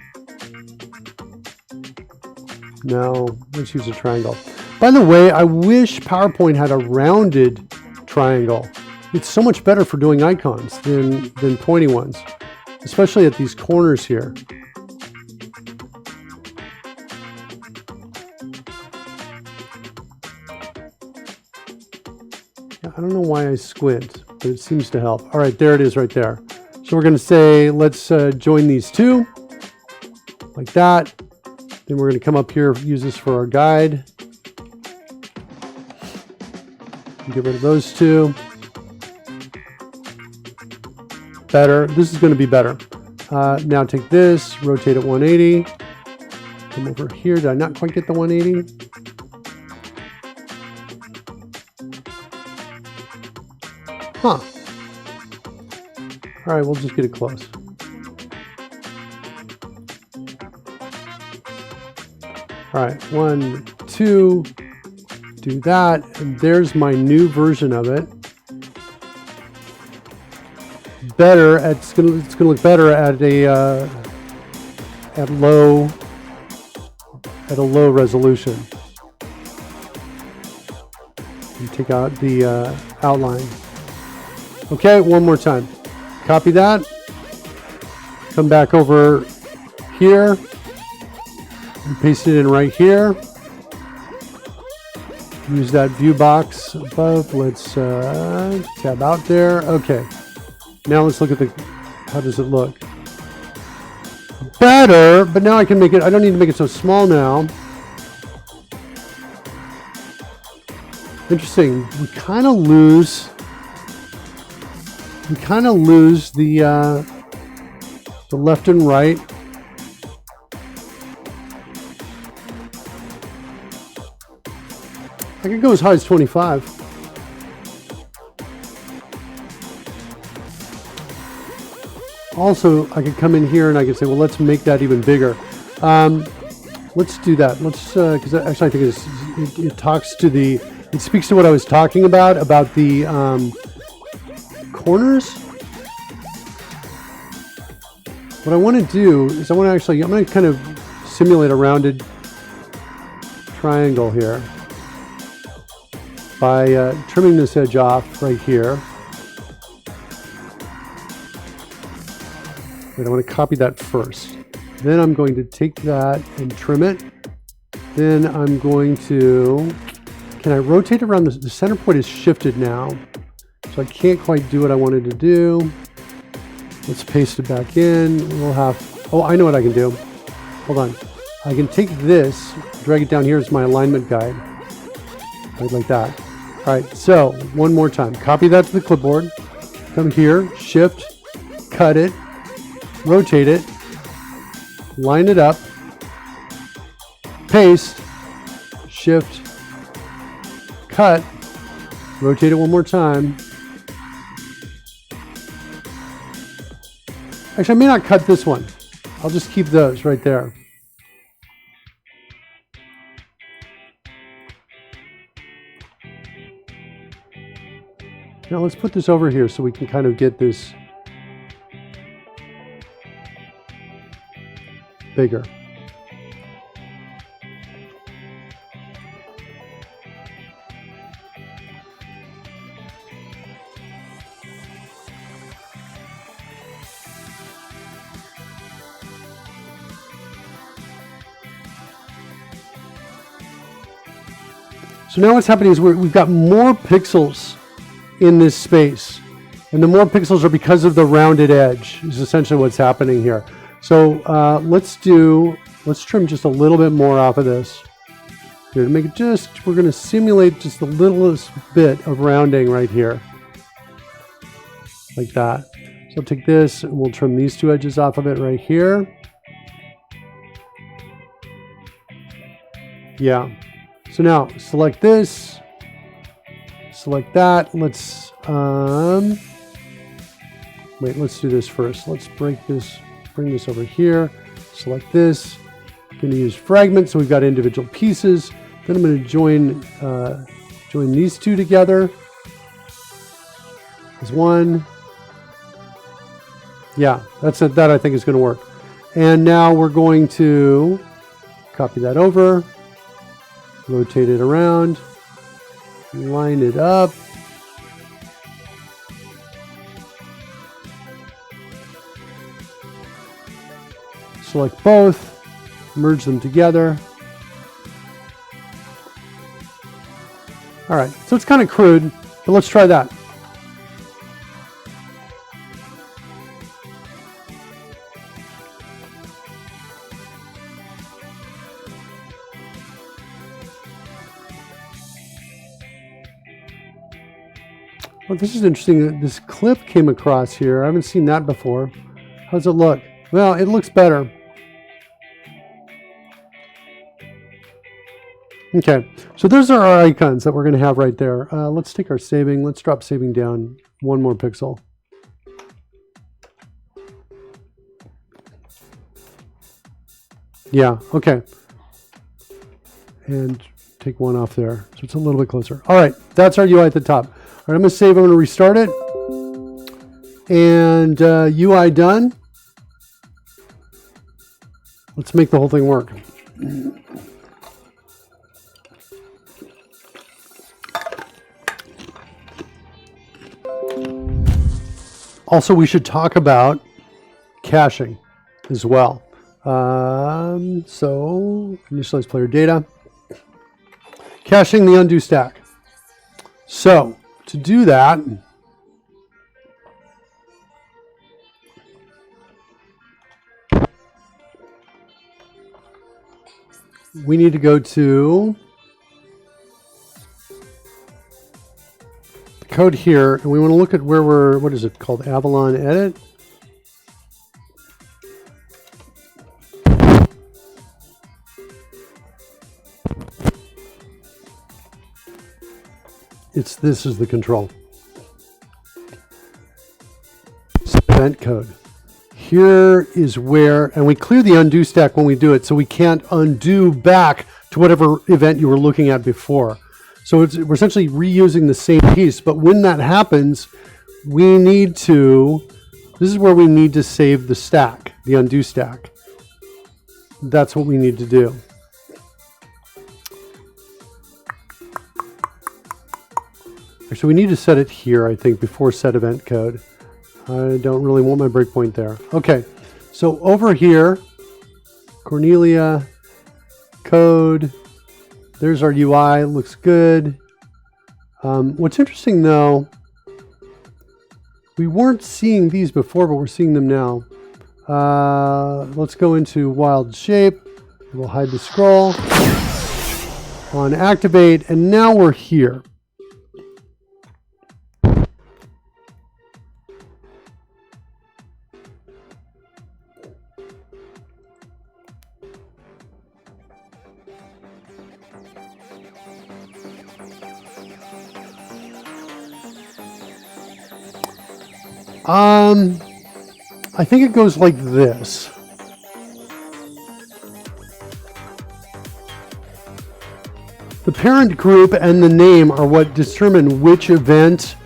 No, let's use a triangle. By the way, I wish PowerPoint had a rounded triangle. It's so much better for doing icons than pointy ones, especially at these corners here. I don't know why I squint, but it seems to help. All right, there it is right there. So we're going to say, let's join these two, like that. Then we're going to come up here, use this for our guide. Get rid of those two. Better. This is going to be better. Now take this, rotate it 180. Come over here. Did I not quite get the 180? Huh. All right, we'll just get it close. All right, 1, 2, do that, and there's my new version of it. Better, it's gonna look better at a low resolution. And take out the outline. Okay, one more time. Copy that. Come back over here. And paste it in right here. Use that view box above. Let's tab out there. Okay. Now let's look at how does it look? Better, but now I can make it, I don't need to make it so small now. Interesting. We kind of lose the left and right. I could go as high as 25. Also, I could come in here and I could say, well, let's make that even bigger. Let's do that. Let's, because actually I think it talks to it speaks to what I was talking about the corners. What I want to do is I'm going to kind of simulate a rounded triangle here by trimming this edge off right here. And I want to copy that first. Then I'm going to take that and trim it. Then I'm going to, can I rotate around the center point is shifted now. So I can't quite do what I wanted to do. Let's paste it back in. We'll have, oh, I know what I can do. Hold on. I can take this, drag it down here as my alignment guide. Right, like that. All right, so one more time. Copy that to the clipboard. Come here, shift, cut it, rotate it, line it up, paste, shift, cut, rotate it one more time. Actually, I may not cut this one. I'll just keep those right there. Now let's put this over here so we can kind of get this bigger. So now what's happening is we've got more pixels in this space. And the more pixels are because of the rounded edge is essentially what's happening here. So let's trim just a little bit more off of this. Here to make it we're going to simulate just the littlest bit of rounding right here. Like that. So I'll take this and we'll trim these two edges off of it right here. Yeah. So now select this, select that. Let's wait, let's do this first. Let's bring this over here. Select this. I'm going to use fragments, so we've got individual pieces. Then I'm going to join these two together as one. Yeah, that's it. That I think is going to work. And now we're going to copy that over, rotate it around, line it up. Select both, merge them together. All right, so it's kind of crude, but let's try that. Well, this is interesting. This clip came across here. I haven't seen that before. How's it look? Well, it looks better. Okay, so those are our icons that we're going to have right there. Let's take our saving. Let's drop saving down one more pixel. Yeah, okay. And take one off there. So it's a little bit closer. All right, that's our UI at the top. All right, I'm going to save. I'm going to restart it. And UI done. Let's make the whole thing work. Also, we should talk about caching as well. So initialize player data, caching the undo stack. So to do that, we need to go to the code here, and we want to look at where we're, what is it called? Avalon Edit. This is the control. Event code. Here is where, and we clear the undo stack when we do it, so we can't undo back to whatever event you were looking at before. So we're essentially reusing the same piece, but when that happens, we need to, this is where we need to save the stack, the undo stack. That's what we need to do. So we need to set it here, I think, before set event code. I don't really want my breakpoint there. Okay, so over here, Cornelia, code, there's our UI, looks good. What's interesting though, we weren't seeing these before, but we're seeing them now. Let's go into wild shape. We'll hide the scroll. On activate, and now we're here. I think it goes like this. The parent group and the name are what determine which event,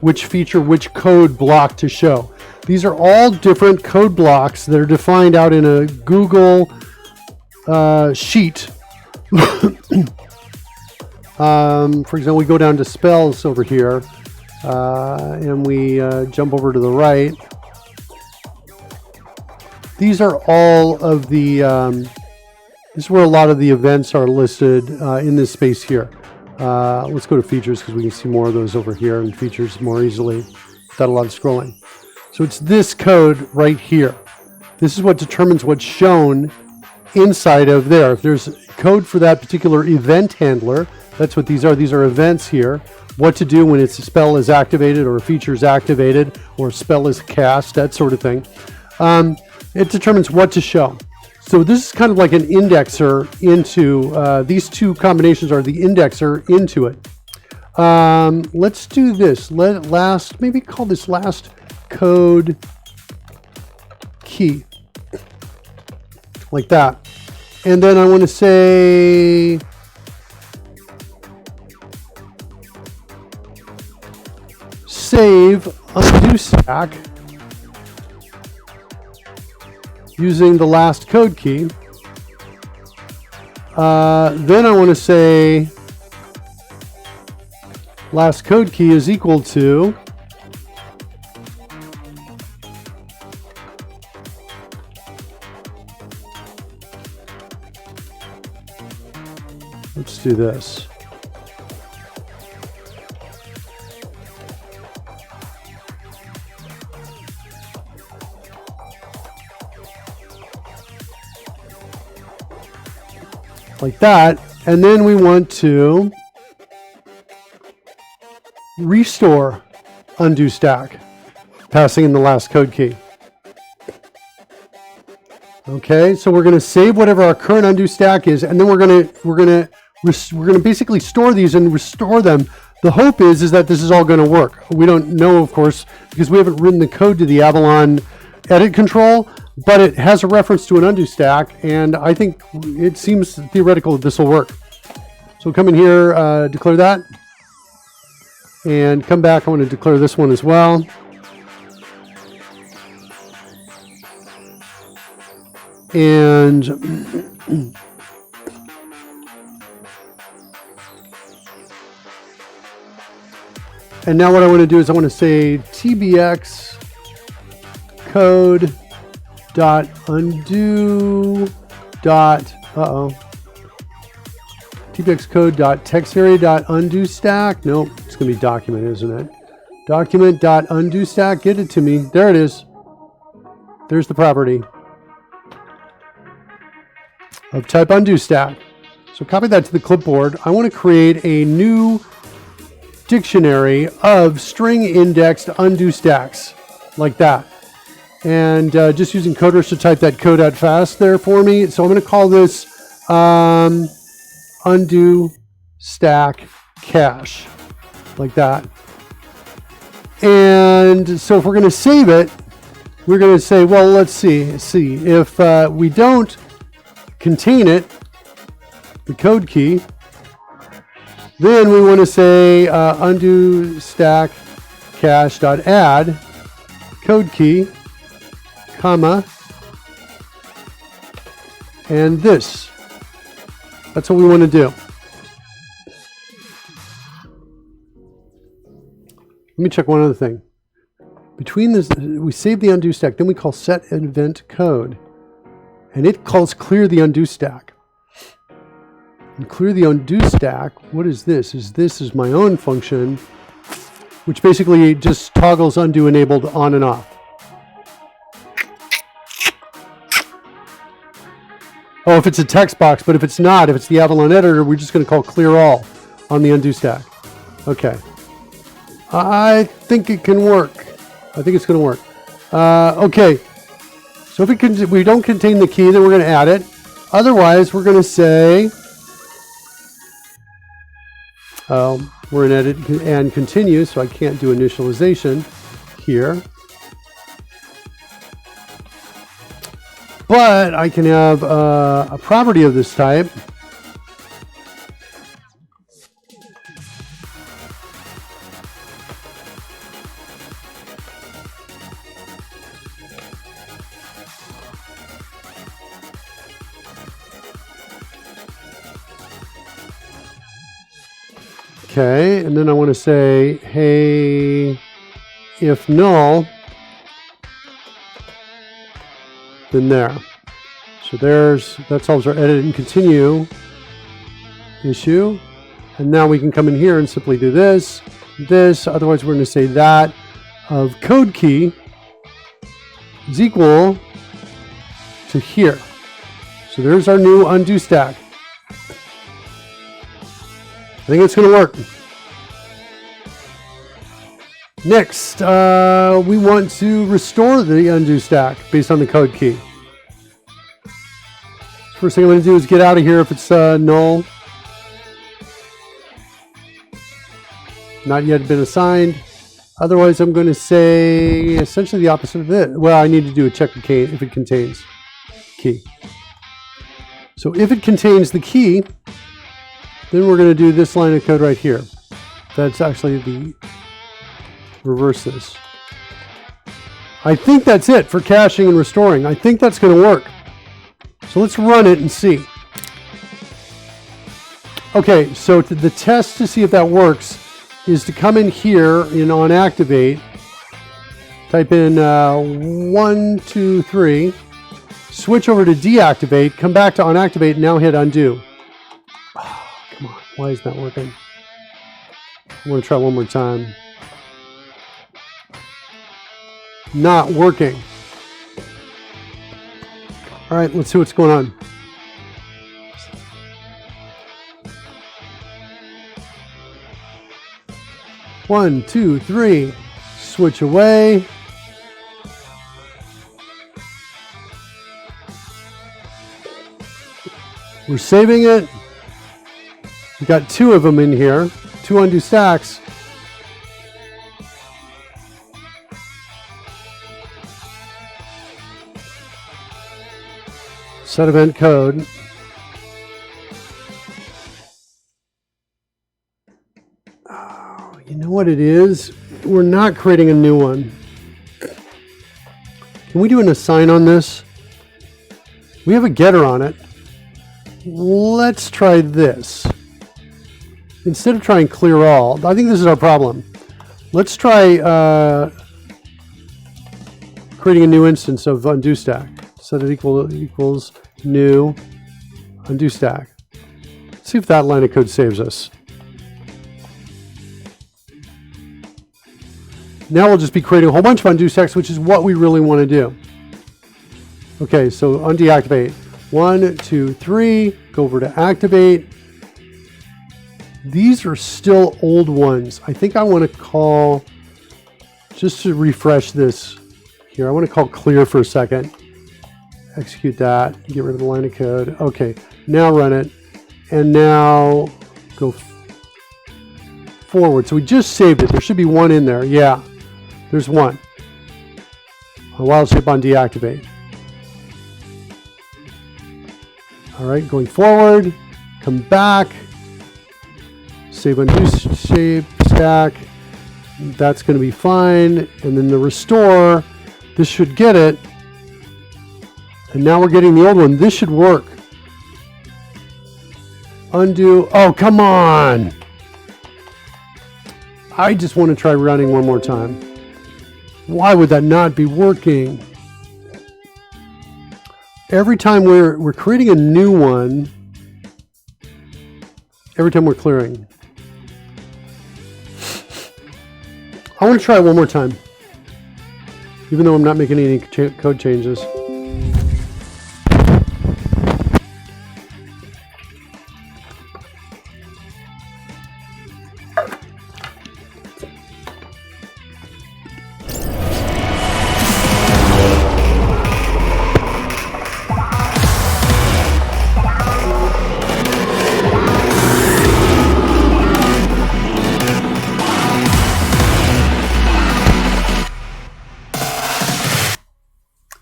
which feature, which code block to show. These are all different code blocks that are defined out in a Google sheet. For example, we go down to spells over here. And we jump over to the right. These are all of the, this is where a lot of the events are listed in this space here. Let's go to features because we can see more of those over here and features more easily without a lot of scrolling. So it's this code right here. This is what determines what's shown inside of there. If there's code for that particular event handler, that's what these are. These are events here. What to do when its spell is activated or a feature is activated or a spell is cast, that sort of thing. It determines what to show. So this is kind of like an indexer into, these two combinations are the indexer into it. Let's do this. Maybe call this last code key. Like that. And then I want to say, save undo stack using the last code key. Then I want to say last code key is equal to let's do this. Like that, and then we want to restore undo stack, passing in the last code key. Okay, so we're going to save whatever our current undo stack is, and then we're going to basically store these and restore them. The hope is that this is all going to work. We don't know, of course, because we haven't written the code to the Avalon edit control, but it has a reference to an undo stack, and I think it seems theoretical that this will work. So come in here, declare that, and come back. I want to declare this one as well. And now what I want to do is I want to say tbx code dot undo dot tbx code dot text area dot undo stack. Nope, it's going to be document, isn't it? Document dot undo stack. Get it to me. There it is. There's the property of type undo stack. So copy that to the clipboard. I want to create a new dictionary of string indexed undo stacks like that. And just using coders to type that code out fast there for me. So I'm going to call this undo stack cache like that. And so if we're going to save it, we're going to say, well, let's see if we don't contain it, the code key, then we want to say undo stack cache dot add code key, comma, and this. That's what we want to do. Let me check one other thing. Between this, we save the undo stack, then we call set event code. And it calls clear the undo stack. And clear the undo stack, what is this? This is my own function, which basically just toggles undo enabled on and off. Oh, if it's a text box, but if it's not, if it's the Avalon editor, we're just going to call clear all on the undo stack. Okay. I think it can work. I think it's going to work. Okay. So if we don't contain the key, then we're going to add it. Otherwise, we're going to say, we're in edit and continue, so I can't do initialization here. But I can have a property of this type. Okay, and then I want to say, hey, if null, then there. So that solves our edit and continue issue. And now we can come in here and simply do this, otherwise we're going to say that of code key is equal to here. So there's our new undo stack. I think it's going to work. Next, we want to restore the undo stack based on the code key. First thing I'm going to do is get out of here if it's null. Not yet been assigned. Otherwise, I'm going to say essentially the opposite of this. Well, I need to do a check if it contains key. So if it contains the key, then we're going to do this line of code right here. That's actually the reverse this. I think that's it for caching and restoring. I think that's going to work. So let's run it and see. Okay, so the test to see if that works is to come in here in onActivate, type in 1, 2, 3, switch over to deactivate, come back to onActivate, and now hit undo. Oh, come on, why is that working? I want to try one more time. Not working. All right, let's see what's going on. One, two, three. switch away. We're saving it. We got 2 of them in here, 2 undo stacks. Set event code. Oh, you know what it is? We're not creating a new one. Can we do an assign on this? We have a getter on it. Let's try this. Instead of trying clear all, I think this is our problem. Let's try creating a new instance of undo stack. Set it equals new undo stack. See if that line of code saves us. Now we'll just be creating a whole bunch of undo stacks, which is what we really want to do. Okay, so undeactivate. 1, 2, 3, go over to activate. These are still old ones. I think I want to call, just to refresh this here, I want to call clear for a second. Execute that, get rid of the line of code. Okay, now run it. And now go forward. So we just saved it. There should be 1 in there. Yeah, there's 1. While shape on deactivate. All right, going forward, come back, save undo shape stack. That's going to be fine. And then the restore, this should get it. And now we're getting the old one. This should work. Undo. Oh, come on. I just want to try running one more time. Why would that not be working? Every time we're creating a new one, every time we're clearing. I want to try it one more time, even though I'm not making any code changes.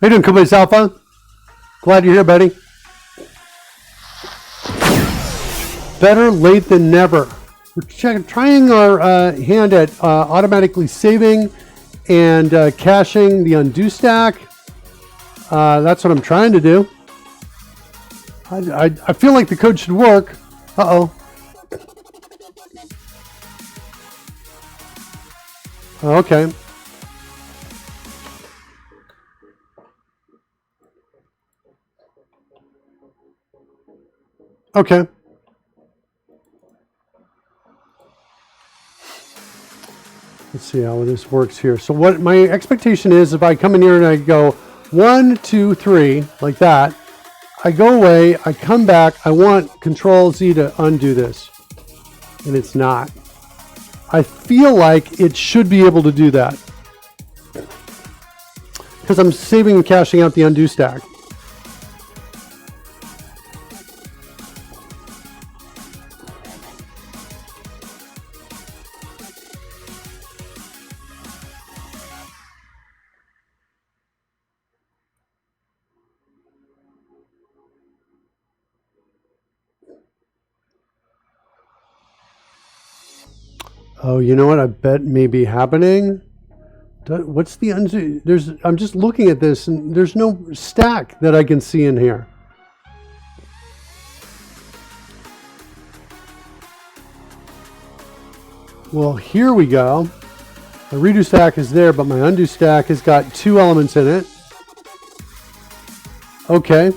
How you doing, Kubernetes Alpha? Glad you're here, buddy. Better late than never. We're trying our hand at automatically saving and caching the undo stack. That's what I'm trying to do. I feel like the code should work. Uh-oh. Okay. Okay. Let's see how this works here. So what my expectation is, if I come in here and I go 1, 2, 3, like that, I go away, I come back, I want Control Z to undo this, and it's not. I feel like it should be able to do that because I'm saving and caching out the undo stack. Oh, you know what I bet may be happening? What's the undo? I'm just looking at this and there's no stack that I can see in here. Well, here we go. My redo stack is there, but my undo stack has got 2 elements in it. Okay.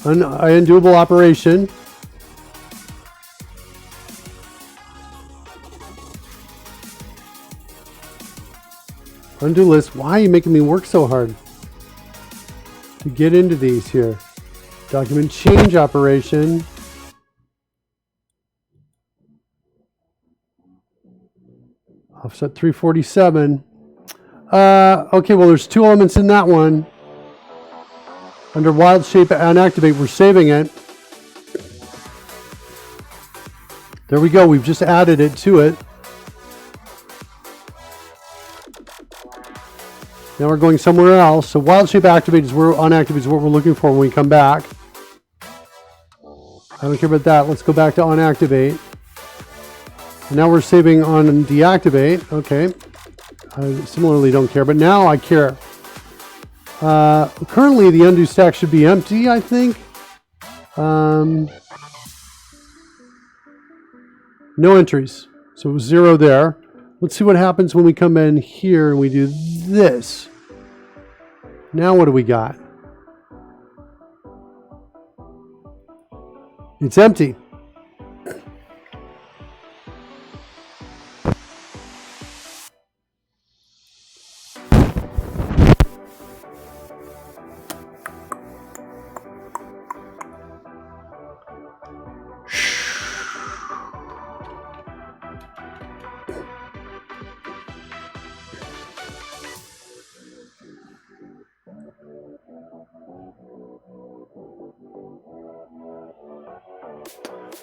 Undoable operation. Undo list. Why are you making me work so hard to get into these here? Document change operation. Offset 347. Okay, well, there's 2 elements in that one. Under wild shape and activate, we're saving it. There we go. We've just added it to it. Now we're going somewhere else. So wild shape activate is where unactivate is what we're looking for when we come back. I don't care about that. Let's go back to unactivate. And now we're saving on deactivate. Okay. I similarly don't care, but now I care. Currently the undo stack should be empty, I think. No entries. So it was 0 there. Let's see what happens when we come in here and we do this. Now what do we got? It's empty.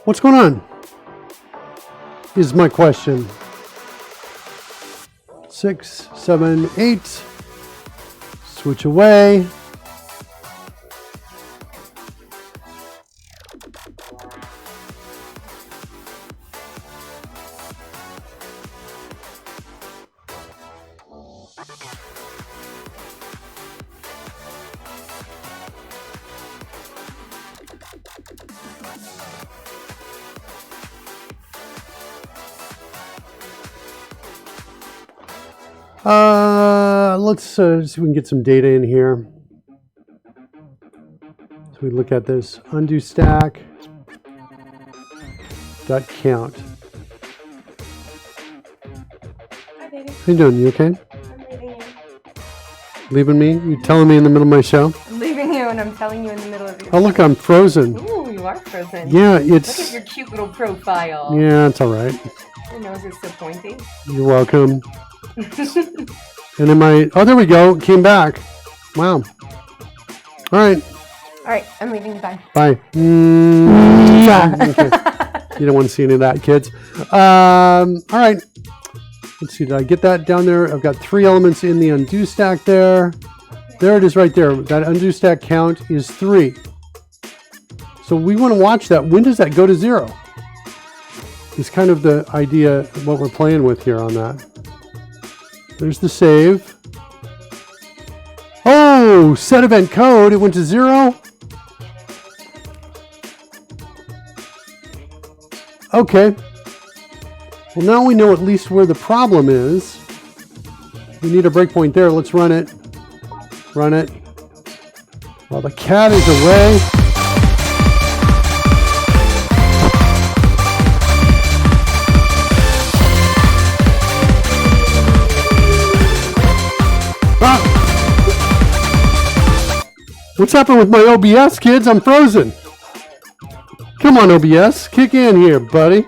What's going on? Is my question. 6, 7, 8. Switch away. Let's see if we can get some data in here. So we look at this undo stack dot count. Hi, baby. How you doing? You okay? I'm leaving you. Leaving me? You telling me in the middle of my show? I'm leaving you, and I'm telling you in the middle of your. Oh look, I'm frozen. Ooh, you are frozen. Yeah, Look at it's. your cute little profile. Yeah, it's all right. Your nose is so pointy. You're welcome. And then oh, there we go. It came back. Wow. All right. All right, I'm leaving you. Bye. Bye. Okay. You don't want to see any of that, kids. All right. Let's see. Did I get that down there? I've got 3 elements in the undo stack there. There it is right there. That undo stack count is 3. So we want to watch that. When does that go to 0? It's kind of the idea of what we're playing with here on that. There's the save. Oh, set event code. It went to 0. Okay. Well, now we know at least where the problem is. We need a breakpoint there. Let's run it. Run it. While the cat is away. What's happened with my OBS, kids? I'm frozen. Come on, OBS. Kick in here, buddy.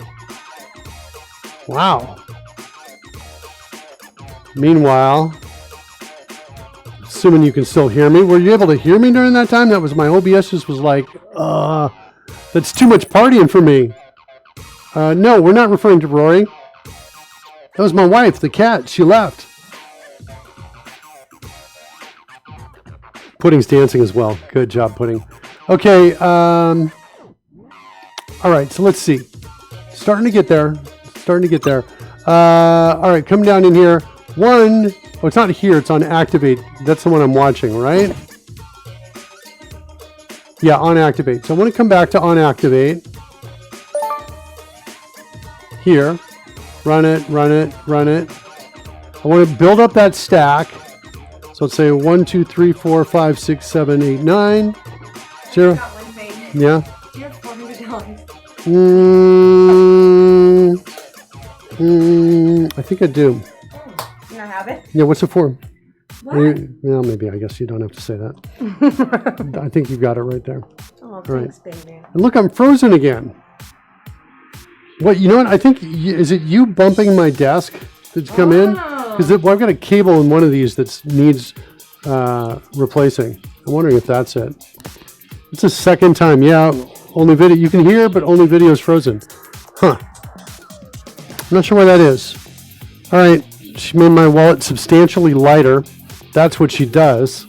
Wow. Meanwhile, assuming you can still hear me. Were you able to hear me during that time? That was my OBS just was like, that's too much partying for me. No, we're not referring to Rory. That was my wife, the cat. She left. Pudding's dancing as well. Good job, Pudding. Okay. All right. So let's see. Starting to get there. Starting to get there. All right. Come down in here. Oh, it's not here. It's on activate. That's the one I'm watching, right? Yeah, on activate. So I want to come back to on activate. Here. Run it, run it, run it. I want to build up that stack. So let's say 1, 2, 3, 4, 5, 6, 7, 8, 9. 0. Got one thing. Yeah. You have $400. I think I do. Can I have it? Yeah, what's it for? What? Well, maybe. I guess you don't have to say that. I think you got it right there. Oh, All thanks, baby. And look, I'm frozen again. What? You know what? I think, is it you bumping my desk? that's come in. Because I've got a cable in one of these that needs replacing. I'm wondering if that's it. It's the second time. Yeah, only video. You can hear, but only video is frozen. Huh. I'm not sure why that is. All right. She made my wallet substantially lighter. That's what she does.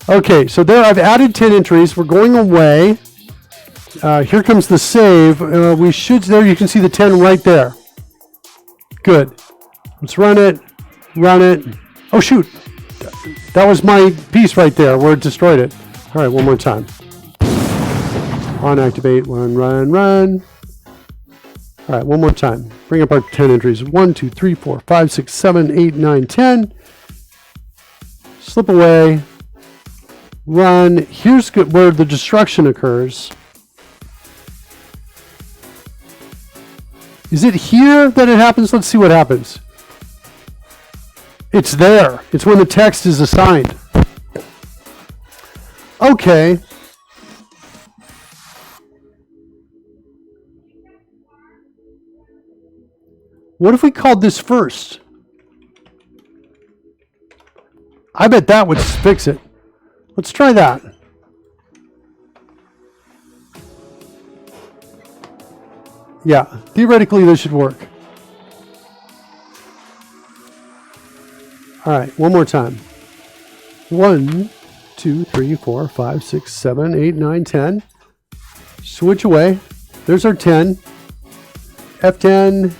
Okay, so there I've added 10 entries. We're going away. Here comes the save. We should, there you can see the 10 right there. Good. Let's run it. Run it. Oh, shoot. That was my piece right there where it destroyed it. All right, one more time. On activate, run. All right, one more time. Bring up our 10 entries. 1, 2, 3, 4, 5, 6, 7, 8, 9, 10. Slip away. Run. Here's where the destruction occurs. Is it here that it happens? Let's see what happens. It's there. It's when the text is assigned. Okay. What if we called this first? I bet that would fix it. Let's try that. Yeah, theoretically this should work. All right, one more time. 1, 2, 3, 4, 5, 6, 7, 8, 9, 10. Switch away. There's our 10. F10.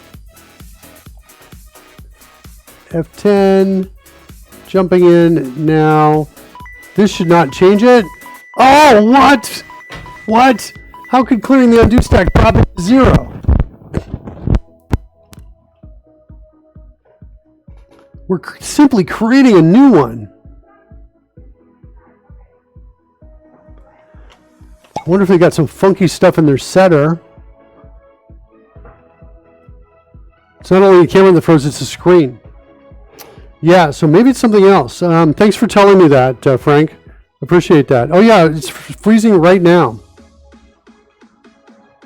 F10. Jumping in now. This should not change it. Oh, what? What? How could clearing the undo stack drop it to 0? We're simply creating a new one. I wonder if they got some funky stuff in their setter. It's not only the camera that froze, it's the screen. Yeah, so maybe it's something else. Thanks for telling me that, Frank. Appreciate that. Oh yeah, it's freezing right now.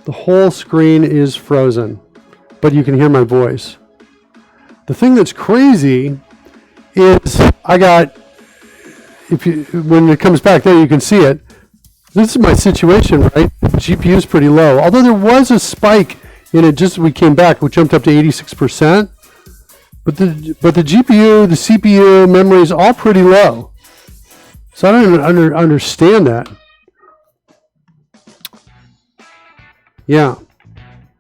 The whole screen is frozen, but you can hear my voice. The thing that's crazy is when it comes back there, you can see it. This is my situation, right? GPU is pretty low. Although there was a spike in it just as we came back, which jumped up to 86%. But the GPU, the CPU, memory is all pretty low. So I don't even understand that. Yeah. All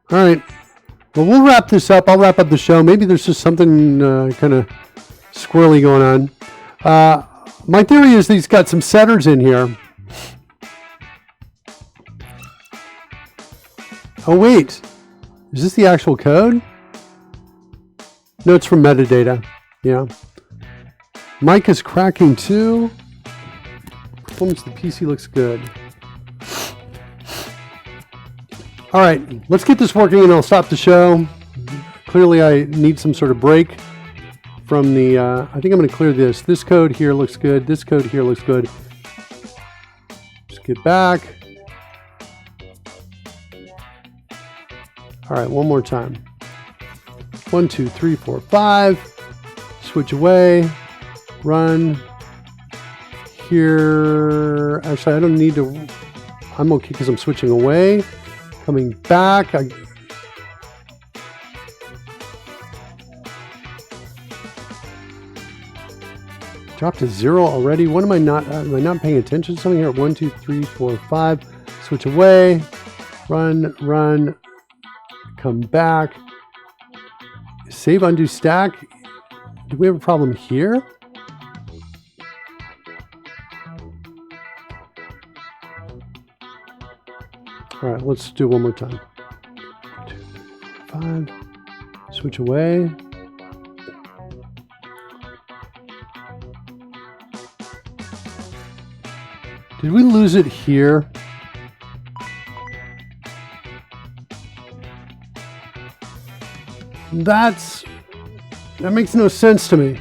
right. Well, we'll wrap this up. I'll wrap up the show. Maybe there's just something kind of squirrely going on. My theory is that he's got some setters in here. Oh, wait. Is this the actual code? No, it's from metadata. Yeah. Mic is cracking too. Performance of the PC looks good. All right, let's get this working and I'll stop the show. Clearly I need some sort of break from the, I think I'm gonna clear this. This code here looks good. This code here looks good. Just get back. All right, one more time. 1, 2, 3, 4, 5. Switch away. Run. Here. Actually, I don't need to. I'm okay because I'm switching away. Coming back. Dropped to 0 already. What am I not paying attention to something here? 1, 2, 3, 4, 5. Switch away. Run. Come back. Save undo stack. Do we have a problem here? All right, let's do it one more time. 2, 5. Switch away. Did we lose it here? That makes no sense to me.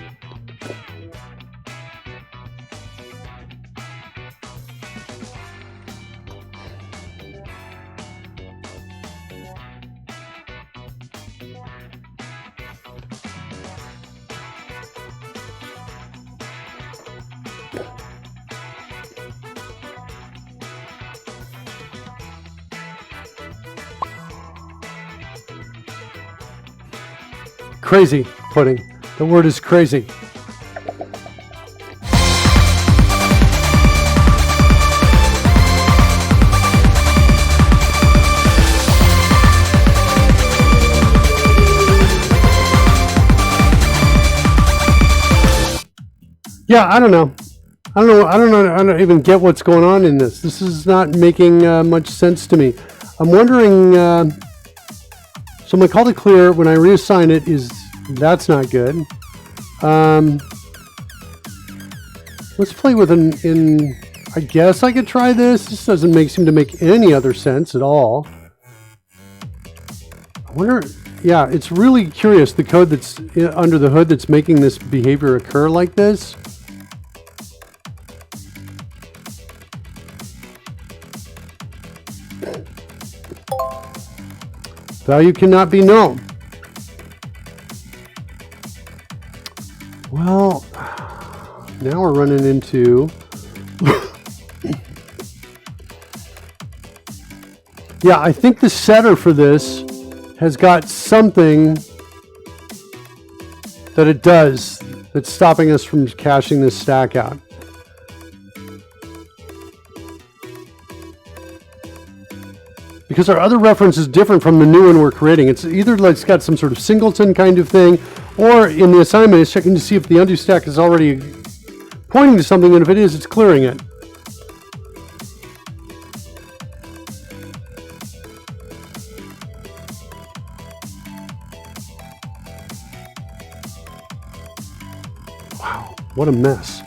Crazy pudding. The word is crazy. Yeah, I don't know. I don't even get what's going on in this. This is not making much sense to me. I'm wondering, so my call to clear when I reassign it that's not good. Let's play with I guess I could try this. This doesn't seem to make any other sense at all. I wonder, yeah, it's really curious, the code that's under the hood that's making this behavior occur like this. Value cannot be known. Well, now we're running into... Yeah, I think the setter for this has got something that it does that's stopping us from caching this stack out. Because our other reference is different from the new one we're creating. It's either like it's got some sort of singleton kind of thing, or in the assignment it's checking to see if the undo stack is already pointing to something, and if it is, it's clearing it. Wow, what a mess.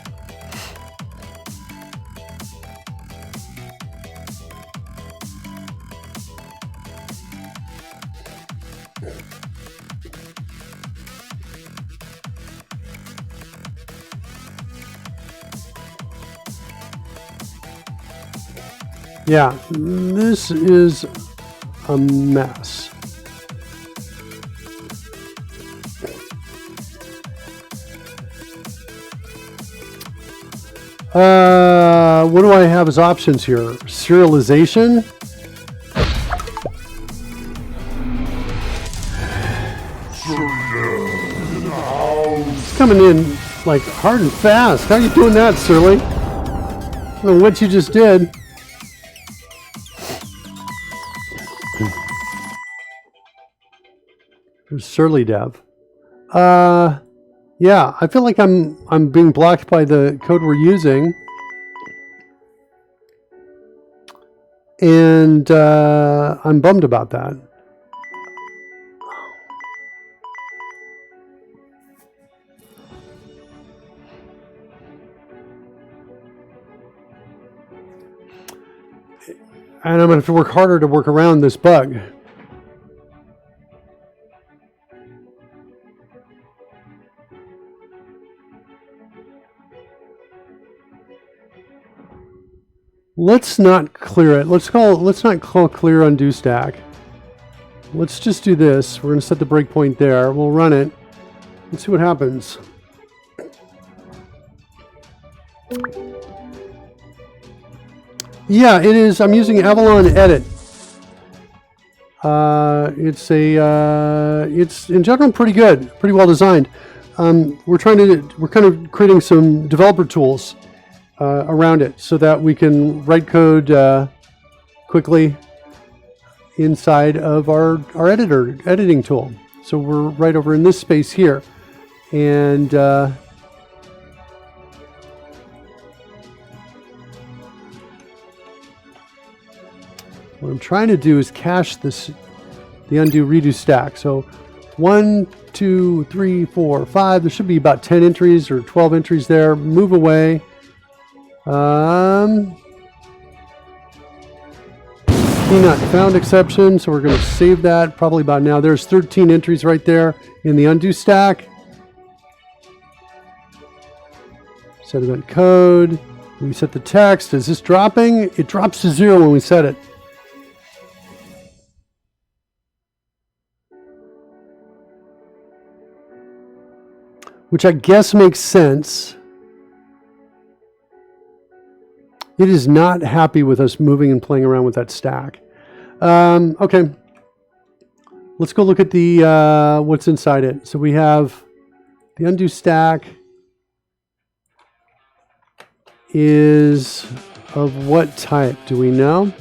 Yeah, this is a mess. What do I have as options here? Serialization? It's coming in like hard and fast. How are you doing that, Surly? I don't know what you just did. There's Surly Dev. Yeah, I feel like I'm being blocked by the code we're using. And I'm bummed about that. And I'm going to have to work harder to work around this bug. Let's not clear it. Let's not call clear undo stack. Let's just do this. We're going to set the breakpoint there. We'll run it and see what happens. Yeah, it is. I'm using Avalon Edit. It's in general pretty good, pretty well designed. We're kind of creating some developer tools around it so that we can write code quickly inside of our editing tool. So we're right over in this space here, and what I'm trying to do is cache the undo redo stack. So 1, 2, 3, 4, 5. There should be about 10 entries or 12 entries there. Move away. Key not found exception. So we're going to save that probably about now. There's 13 entries right there in the undo stack. Set event code. We set the text. Is this dropping? It drops to 0 when we set it. Which I guess makes sense. It is not happy with us moving and playing around with that stack. Okay. Let's go look at the what's inside it. So we have the undo stack is of what type? Do we know?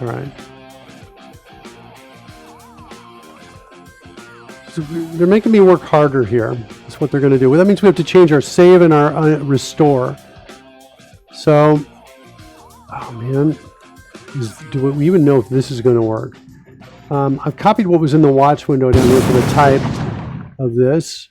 All right. So they're making me work harder here. That's what they're going to do. Well, that means we have to change our save and our restore. So, oh man, do we even know if this is going to work? I've copied what was in the watch window down here for the type of this.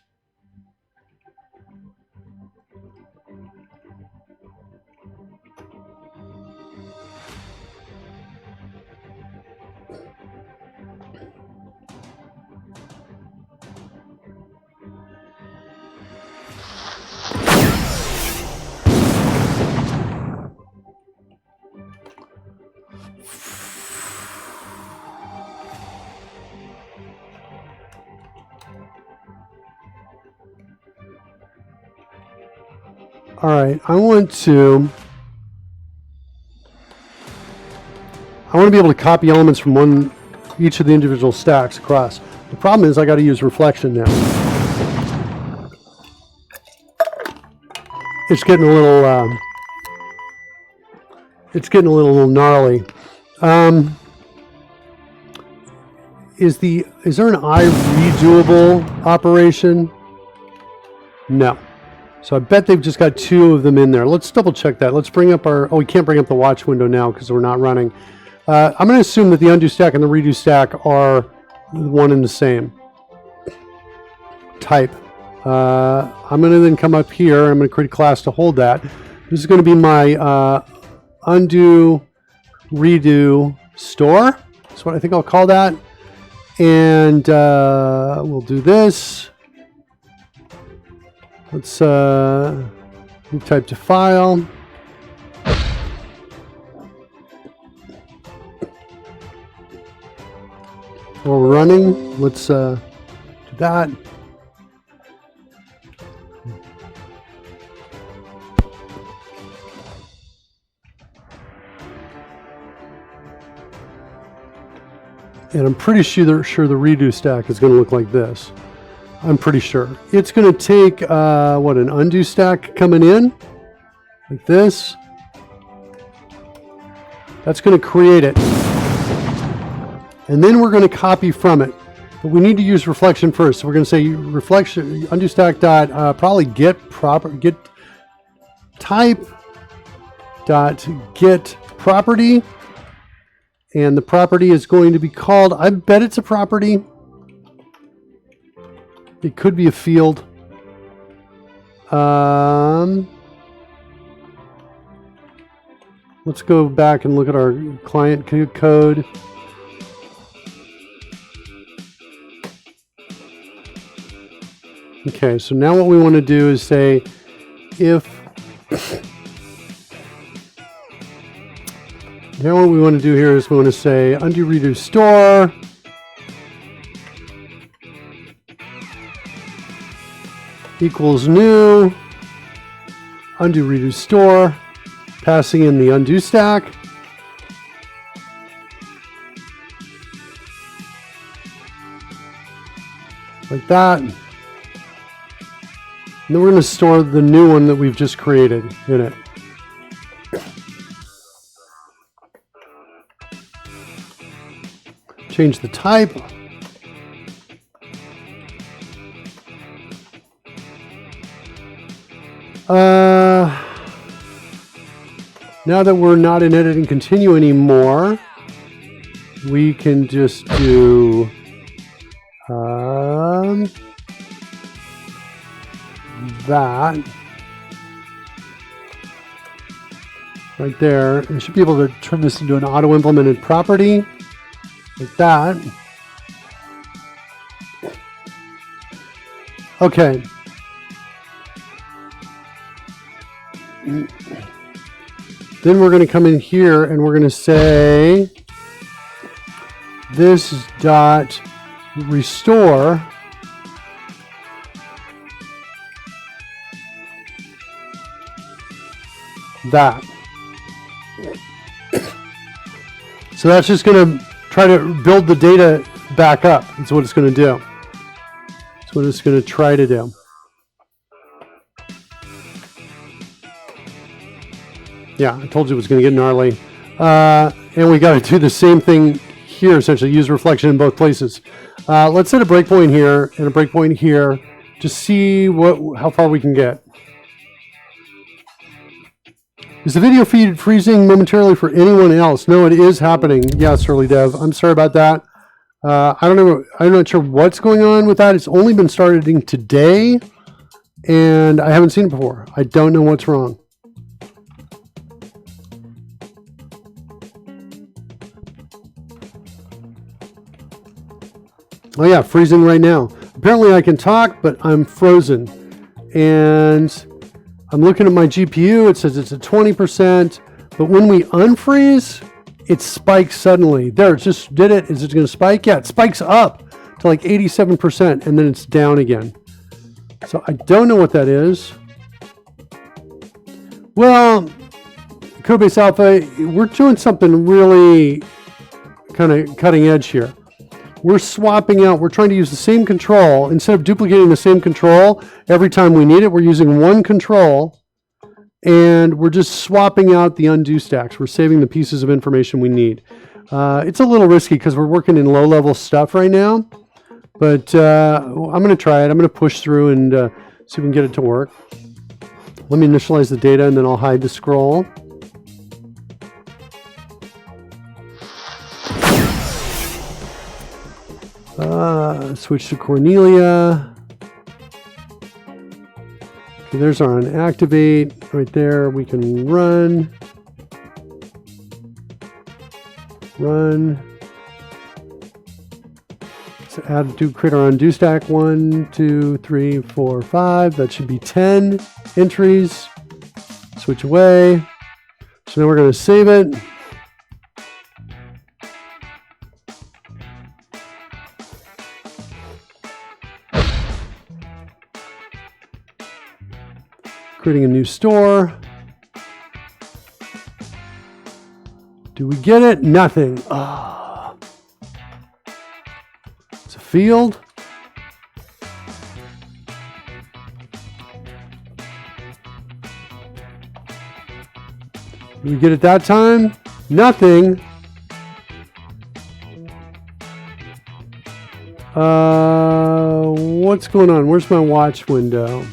All right, I want to be able to copy elements from each of the individual stacks across. The problem is I got to use reflection now. It's getting a little gnarly. Is there an I redoable operation? No. So I bet they've just got 2 of them in there. Let's double check that. Let's bring up we can't bring up the watch window now because we're not running. I'm going to assume that the undo stack and the redo stack are one and the same type. I'm going to then come up here. I'm going to create a class to hold that. This is going to be my undo redo store. That's what I think I'll call that. And we'll do this. Let's move type to file. While we're running, let's do that. And I'm pretty sure the redo stack is going to look like this. I'm pretty sure. It's going to take, an undo stack coming in, like this. That's going to create it. And then we're going to copy from it. But we need to use reflection first. So we're going to say reflection, undo stack dot, probably get type dot get property. And the property is going to be called, I bet it's a property. It could be a field. Let's go back and look at our client code. Okay, so now what we want to do is say if now what we want to do here is we want to say undo redo store equals new undo redo store, passing in the undo stack. Like that. And then we're going to store the new one that we've just created in it. Change the type. Now that we're not in edit and continue anymore, we can just do that right there. We should be able to turn this into an auto implemented property like that. Okay. Then we're going to come in here and we're going to say this dot restore that. So that's just going to try to build the data back up. That's what it's going to do. That's what it's going to try to do. Yeah, I told you it was going to get gnarly. And we got to do the same thing here, essentially. Use reflection in both places. Let's set a breakpoint here and a breakpoint here to see how far we can get. Is the video feed freezing momentarily for anyone else? No, it is happening. Yes, early dev. I'm sorry about that. I don't know. I'm not sure what's going on with that. It's only been starting today, and I haven't seen it before. I don't know what's wrong. Oh yeah, freezing right now. Apparently I can talk, but I'm frozen. And I'm looking at my GPU. It says it's at 20%, but when we unfreeze, it spikes suddenly. There, it just did it. Is it going to spike? Yeah, it spikes up to like 87%, and then it's down again. So I don't know what that is. Well, Codebase Alpha, we're doing something really kind of cutting edge here. We're swapping out, we're trying to use the same control. Instead of duplicating the same control every time we need it, we're using one control and we're just swapping out the undo stacks. We're saving the pieces of information we need. It's a little risky because we're working in low-level stuff right now, but I'm going to try it. I'm going to push through and see if we can get it to work. Let me initialize the data and then I'll hide the scroll. Switch to Cornelia. Okay, there's our unactivate right there. We can run. So add to create our undo stack. 1, 2, 3, 4, 5. That should be 10 entries. Switch away. So now we're going to save it. Creating a new store. Do we get it? Nothing. Oh. It's a field. Did we get it that time? Nothing. What's going on? Where's my watch window?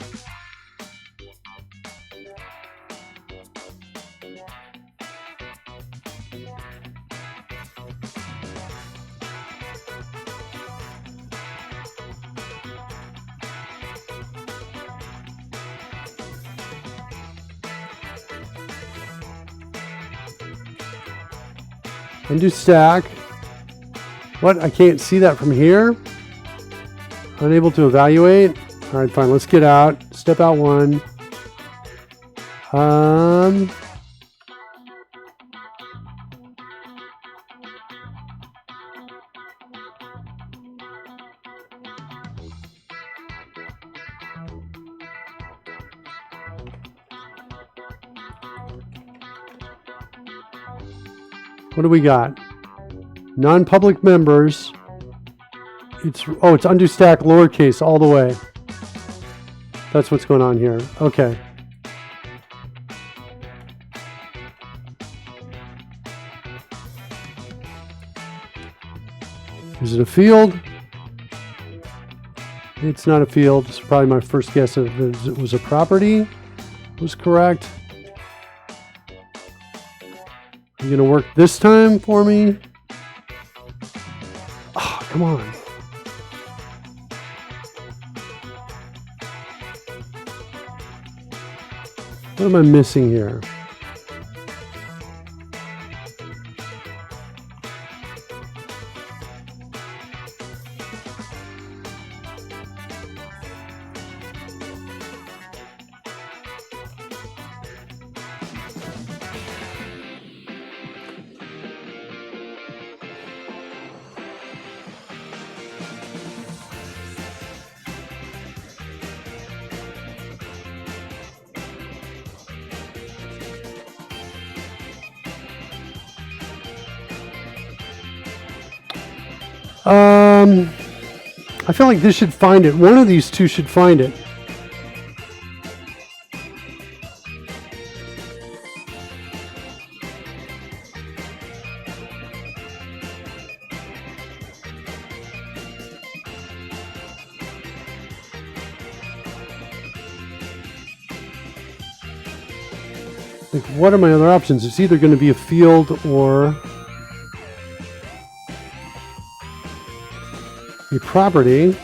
Undo stack. What? I can't see that from here? Unable to evaluate? All right, fine. Let's get out. Step out 1. What do we got? Non-public members. It's undo stack lowercase all the way. That's what's going on here. Okay. Is it a field? It's not a field. It's probably my first guess of it was a property. Was correct. Are you going to work this time for me? Oh, come on. What am I missing here? I feel like this should find it. One of these two should find it. Like, what are my other options? It's either going to be a field or a property.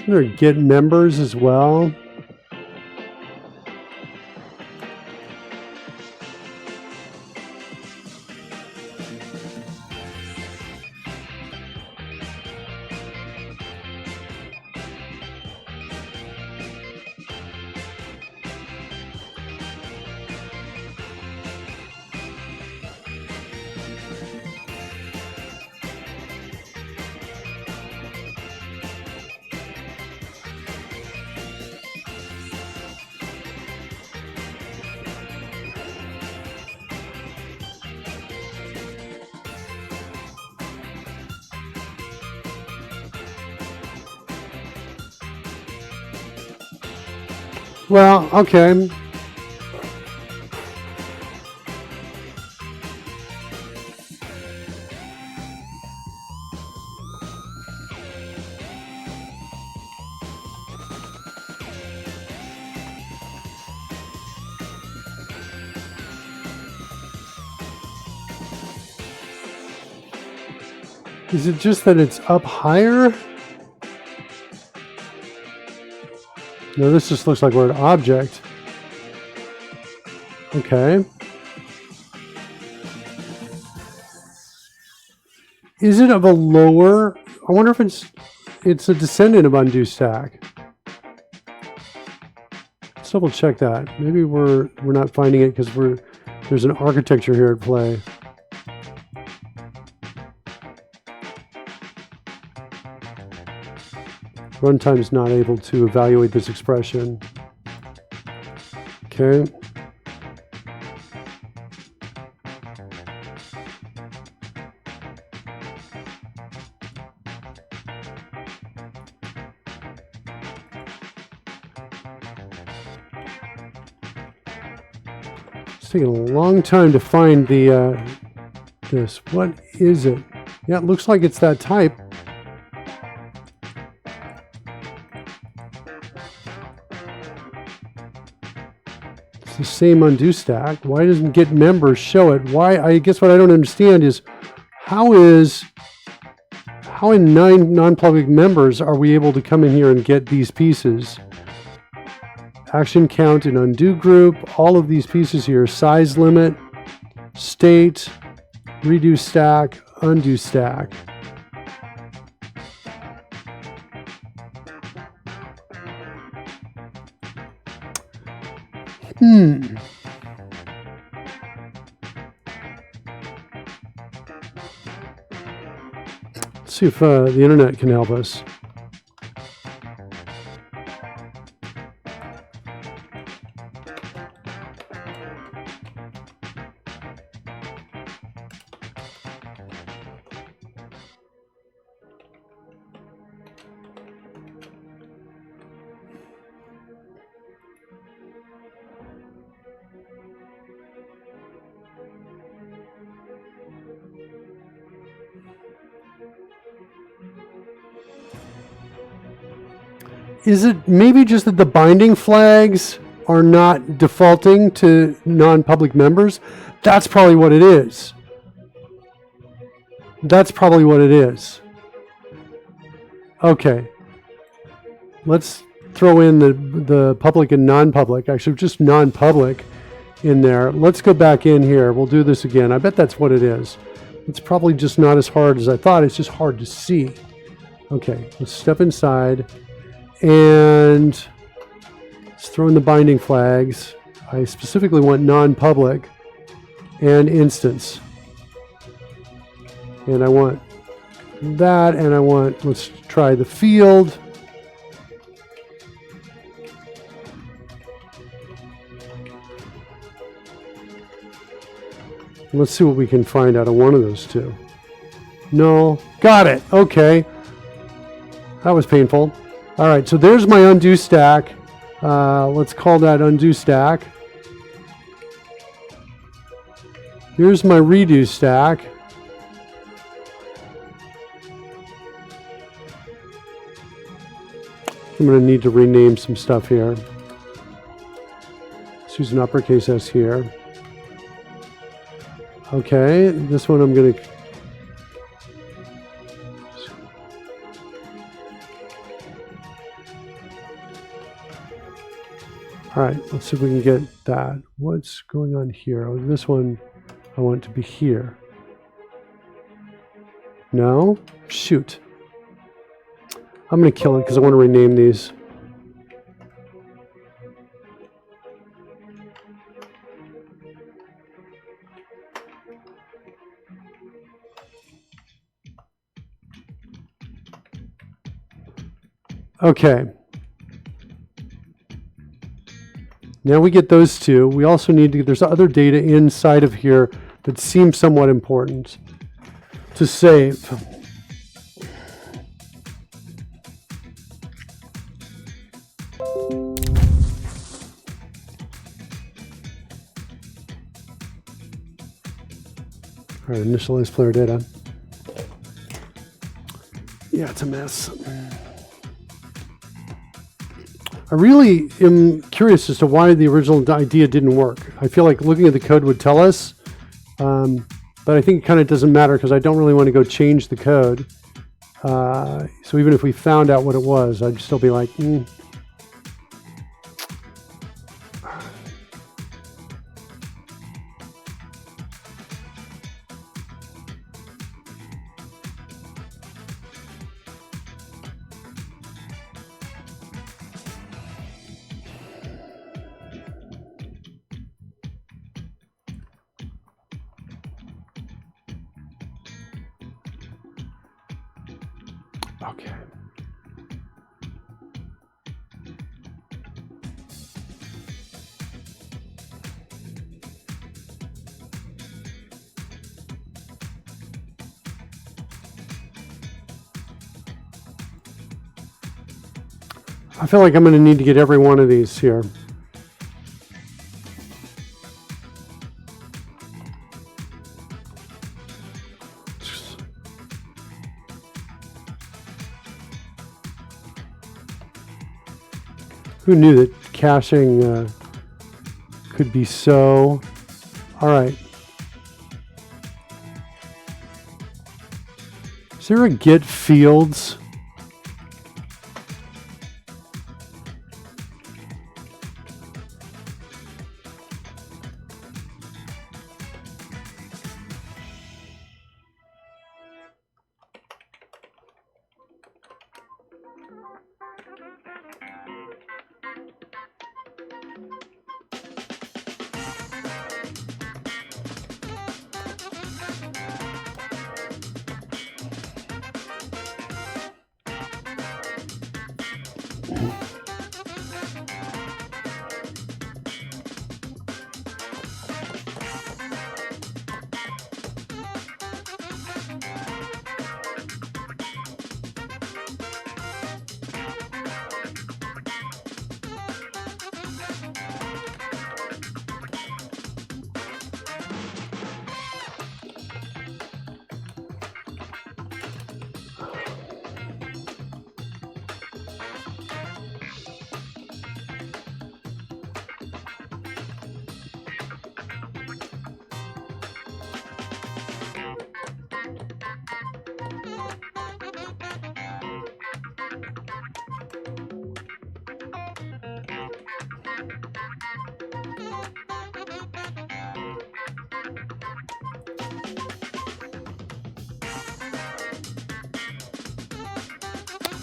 Or get members as well. Well, okay. Is it just that it's up higher? No, this just looks like we're an object. Okay. Is it of a lower? I wonder if it's a descendant of undo stack. Let's double check that. Maybe we're not finding it because there's an architecture here at play. Runtime is not able to evaluate this expression. Okay. It's taking a long time to find the this. What is it? Yeah, it looks like it's that type. The same undo stack. Why doesn't get members show it? Why? I guess what I don't understand is how in 9 non-public members are we able to come in here and get these pieces? Action count and undo group, all of these pieces here, size limit, state, redo stack, undo stack. Let's see if the internet can help us. Is it maybe just that the binding flags are not defaulting to non-public members? That's probably what it is. That's probably what it is. Okay. Let's throw in the public and non-public. Actually, just non-public in there. Let's go back in here. We'll do this again. I bet that's what it is. It's probably just not as hard as I thought. It's just hard to see. Okay, let's step inside. And Let's throw in the binding flags. I specifically want non-public and instance. And I want that, and I want, let's try the field. Let's see what we can find out of one of those two. No, got it. Okay. That was painful. All right, so there's my undo stack. Let's call that undo stack. Here's my redo stack. I'm going to need to rename some stuff here. Let's use an uppercase S here. Okay, this one I'm going to... All right, let's see if we can get that. What's going on here? Oh, this one, I want it to be here. No? Shoot. I'm going to kill it because I want to rename these. Okay. Now we get those two. We also need to, there's other data inside of here that seems somewhat important to save. All right, initialize player data. Yeah, it's a mess. I really am curious as to why the original idea didn't work. I feel like looking at the code would tell us, but I think it kind of doesn't matter because I don't really want to go change the code. So even if we found out what it was, I'd still be like, Okay. I feel like I'm going to need to get every one of these here. Who knew that caching could be so... All right. Is there a get fields?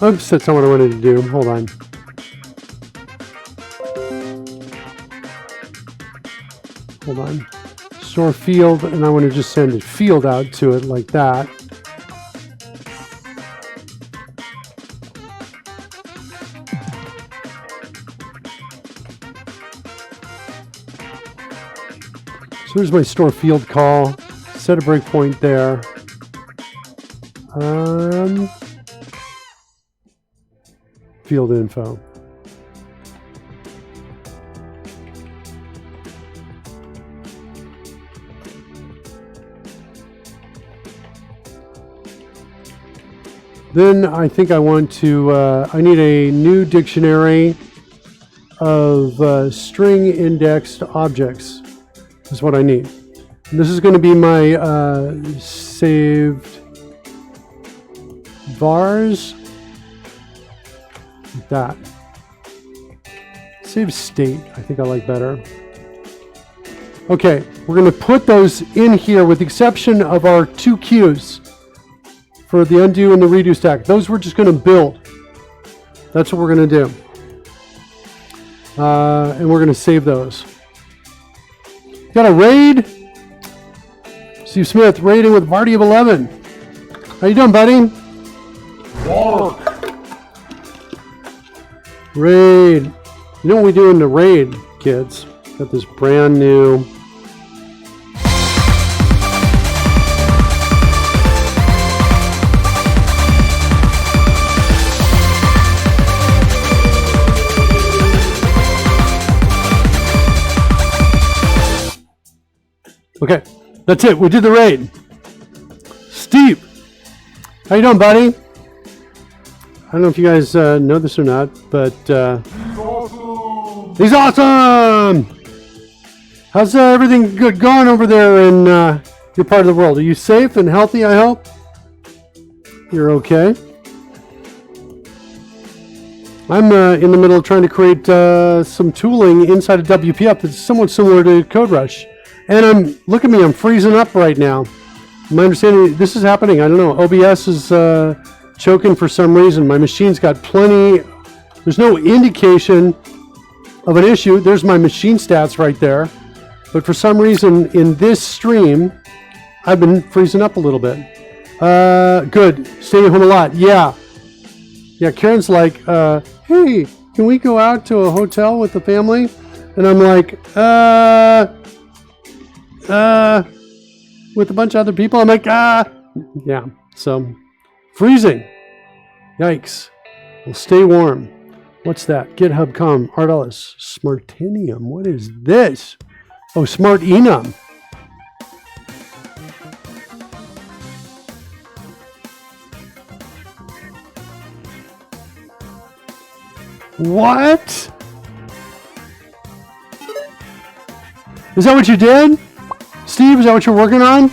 Oops, that's not what I wanted to do. Hold on. hold on. Store field, and I want to just send a field out to it like that. So here's my store field call. Set a breakpoint there. Field info. Then I think I want to, I need a new dictionary of string indexed objects. Is what I need. And this is going to be my saved vars. Like that. Save state, I think I like better. Okay, we're going to put those in here with the exception of our 2 queues for the undo and the redo stack. Those we're just going to build. That's what we're going to do. And we're going to save those. Got a raid. Steve Smith raiding with Marty of 11. How you doing, buddy? Raid. You know what we do in the raid, kids? Got this brand new. Okay, that's it. We did the raid. Steve, how you doing, buddy? I don't know if you guys know this or not, but he's awesome. How's everything good going over there in your part of the world? Are you safe and healthy? I hope you're okay. I'm in the middle of trying to create some tooling inside of WPF that's somewhat similar to CodeRush. And look at me, I'm freezing up right now. My understanding, this is happening. I don't know. OBS is choking for some reason. My machine's got plenty. There's no indication of an issue. There's my machine stats right there. But for some reason, in this stream, I've been freezing up a little bit. Good. Staying at home a lot. Yeah. Yeah, Karen's like, hey, can we go out to a hotel with the family? And I'm like, with a bunch of other people. I'm like, yeah. So, freezing. Yikes. Well, stay warm. What's that? GitHub.com. Art Ellis. Smartinium. What is this? Oh, Smart Enum. What? Is that what you did? Steve, is that what you're working on?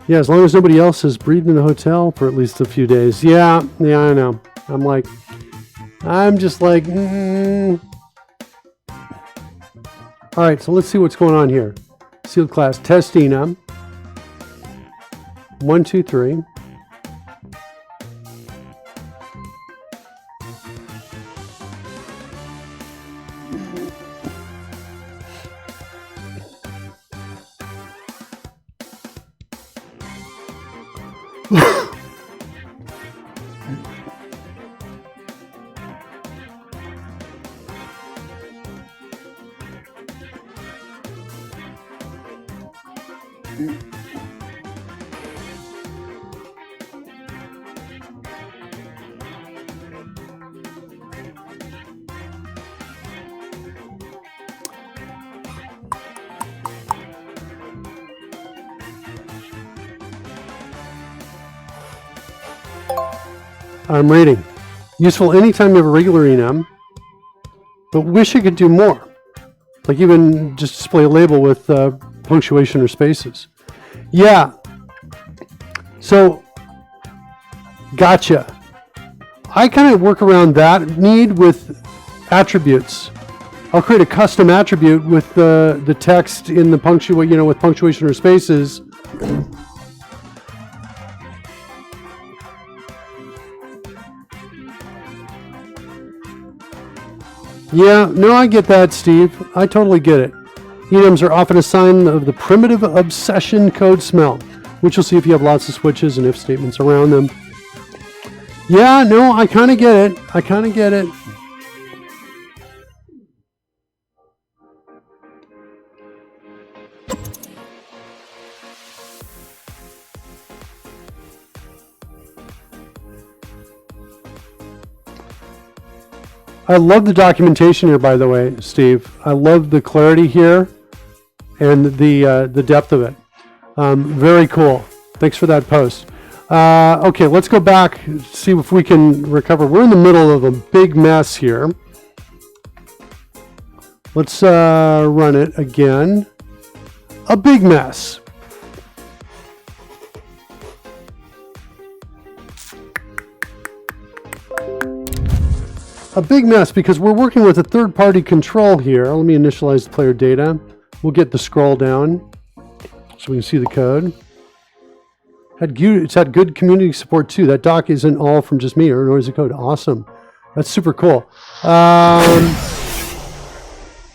Yeah, as long as nobody else has breathed in the hotel for at least a few days. Yeah, I know. I'm just like, All right, so let's see what's going on here. Sealed class, test enum. 1, 2, 3. I'm rating. Useful anytime you have a regular enum, but wish it could do more. Like even just display a label with punctuation or spaces. Yeah. So, gotcha. I kind of work around that need with attributes. I'll create a custom attribute with the text in the with punctuation or spaces. Yeah, no, I get that, Steve. I totally get it. Enums are often a sign of the primitive obsession code smell, which you'll see if you have lots of switches and if statements around them. Yeah, no, I kind of get it. I kind of get it. I love the documentation here, by the way, Steve. I love the clarity here and the depth of it. Very cool. Thanks for that post. Okay, let's go back, see if we can recover. We're in the middle of a big mess here. Let's run it again. A big mess. A big mess because we're working with a third-party control here. Let me initialize the player data. We'll get the scroll down so we can see the code. It's had good community support too. That doc isn't all from just me or noisy code. Awesome. That's super cool. I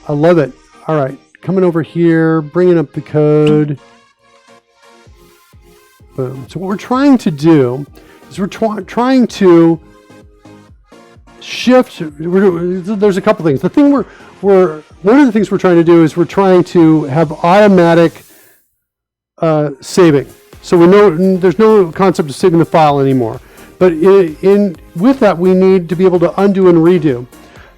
love it. All right, coming over here, bringing up the code. Boom. So what we're trying to do is we're trying to shift. There's a couple things. The thing one of the things we're trying to do is we're trying to have automatic saving. So we know there's no concept of saving the file anymore. But with that, we need to be able to undo and redo.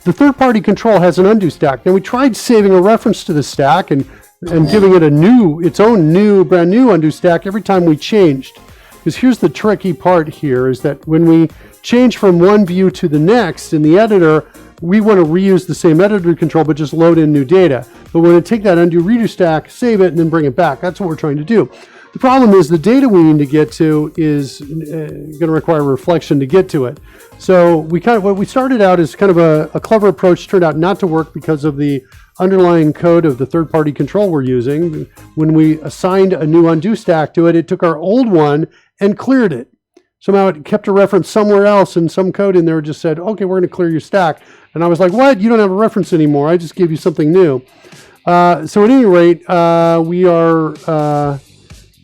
The third-party control has an undo stack. Now we tried saving a reference to the stack and giving it its own brand new undo stack every time we changed. Because here's the tricky part here is that when we change from one view to the next in the editor, we want to reuse the same editor control, but just load in new data. But we're going to take that undo redo stack, save it, and then bring it back. That's what we're trying to do. The problem is the data we need to get to is going to require reflection to get to it. So what we started out as kind of a clever approach turned out not to work because of the underlying code of the third-party control we're using. When we assigned a new undo stack to it, it took our old one and cleared it. Somehow it kept a reference somewhere else and some code in there just said, okay, we're going to clear your stack. And I was like, what? You don't have a reference anymore. I just gave you something new. So at any rate,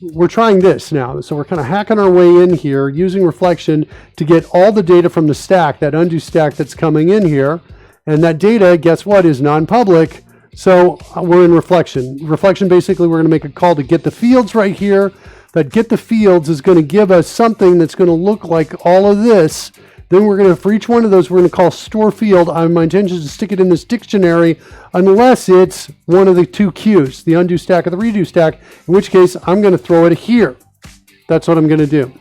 we're trying this now. So we're kind of hacking our way in here using reflection to get all the data from the stack, that undo stack that's coming in here. And that data, guess what, is non-public. So we're in reflection. Reflection, basically, we're going to make a call to get the fields right here. That get the fields is going to give us something that's going to look like all of this. Then we're going to, for each one of those, we're going to call store field. My intention is to stick it in this dictionary unless it's one of the two queues, the undo stack or the redo stack, in which case I'm going to throw it here. That's what I'm going to do.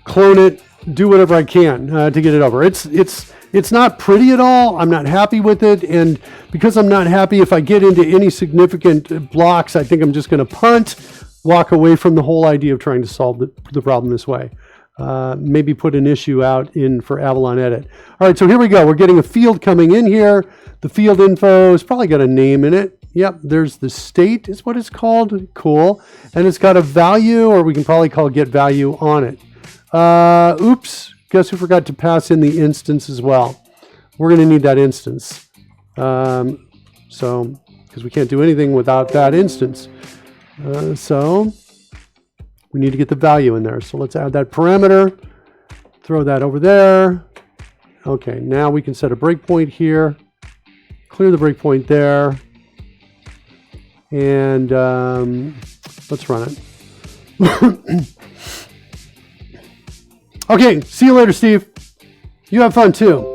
Clone it, do whatever I can to get it over. It's not pretty at all. I'm not happy with it. And because I'm not happy, if I get into any significant blocks, I think I'm just going to punt, walk away from the whole idea of trying to solve the problem this way. Maybe put an issue out in for Avalon Edit. All right, so here we go. We're getting a field coming in here. The field info has probably got a name in it. Yep, there's the state is what it's called. Cool. And it's got a value, or we can probably call get value on it. Oops, guess who forgot to pass in the instance as well? We're going to need that instance. Because we can't do anything without that instance. So we need to get the value in there. So let's add that parameter, throw that over there. Okay, now we can set a breakpoint here, clear the breakpoint there, and let's run it. Okay, see you later, Steve. You have fun too.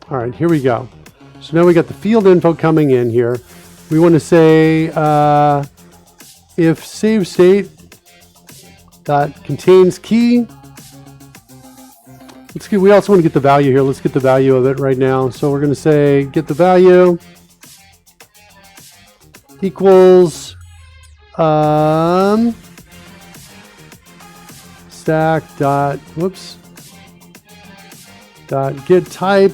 All right, here we go. So now we got the field info coming in here. we want to say if save state dot contains key. We also want to get the value here. Let's get the value of it right now. So we're going to say get the value equals stack dot dot get type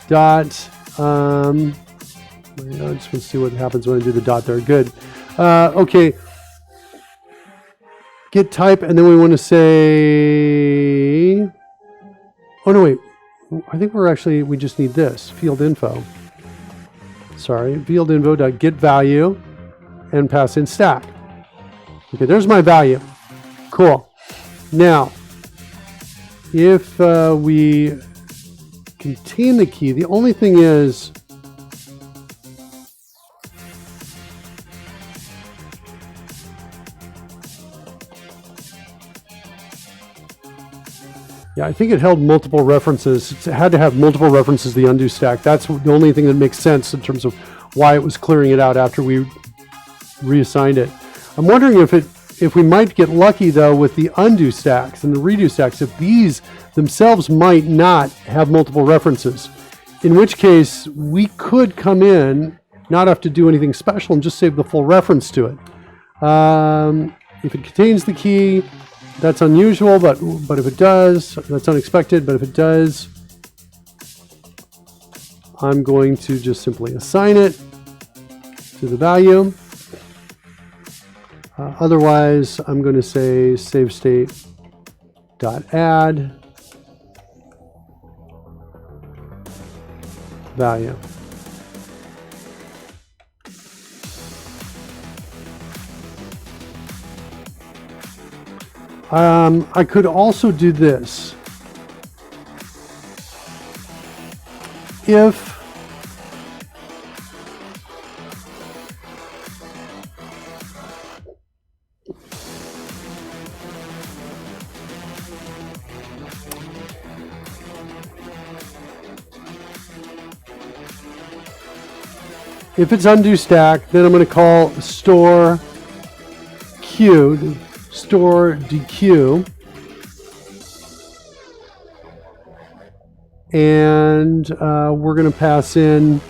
dot I just want to see what happens when I do the dot there. Good. Okay. Get type, and then we want to say, oh no, wait, I think we just need this, field info. Sorry, field info dot get value and pass in stack. Okay, there's my value. Cool. Now, if we contain the key, the only thing is, yeah, I think it held multiple references. It had to have multiple references to the undo stack. That's the only thing that makes sense in terms of why it was clearing it out after we reassigned it. I'm wondering if we might get lucky though with the undo stacks and the redo stacks, if these themselves might not have multiple references, in which case we could come in, not have to do anything special and just save the full reference to it. If it contains the key, that's unusual, but if it does, that's unexpected, but if it does, I'm going to just simply assign it to the value. Otherwise, I'm going to say save state dot add value. I could also do this. If it's undo stack, then I'm going to call store dequeue, and we're going to pass in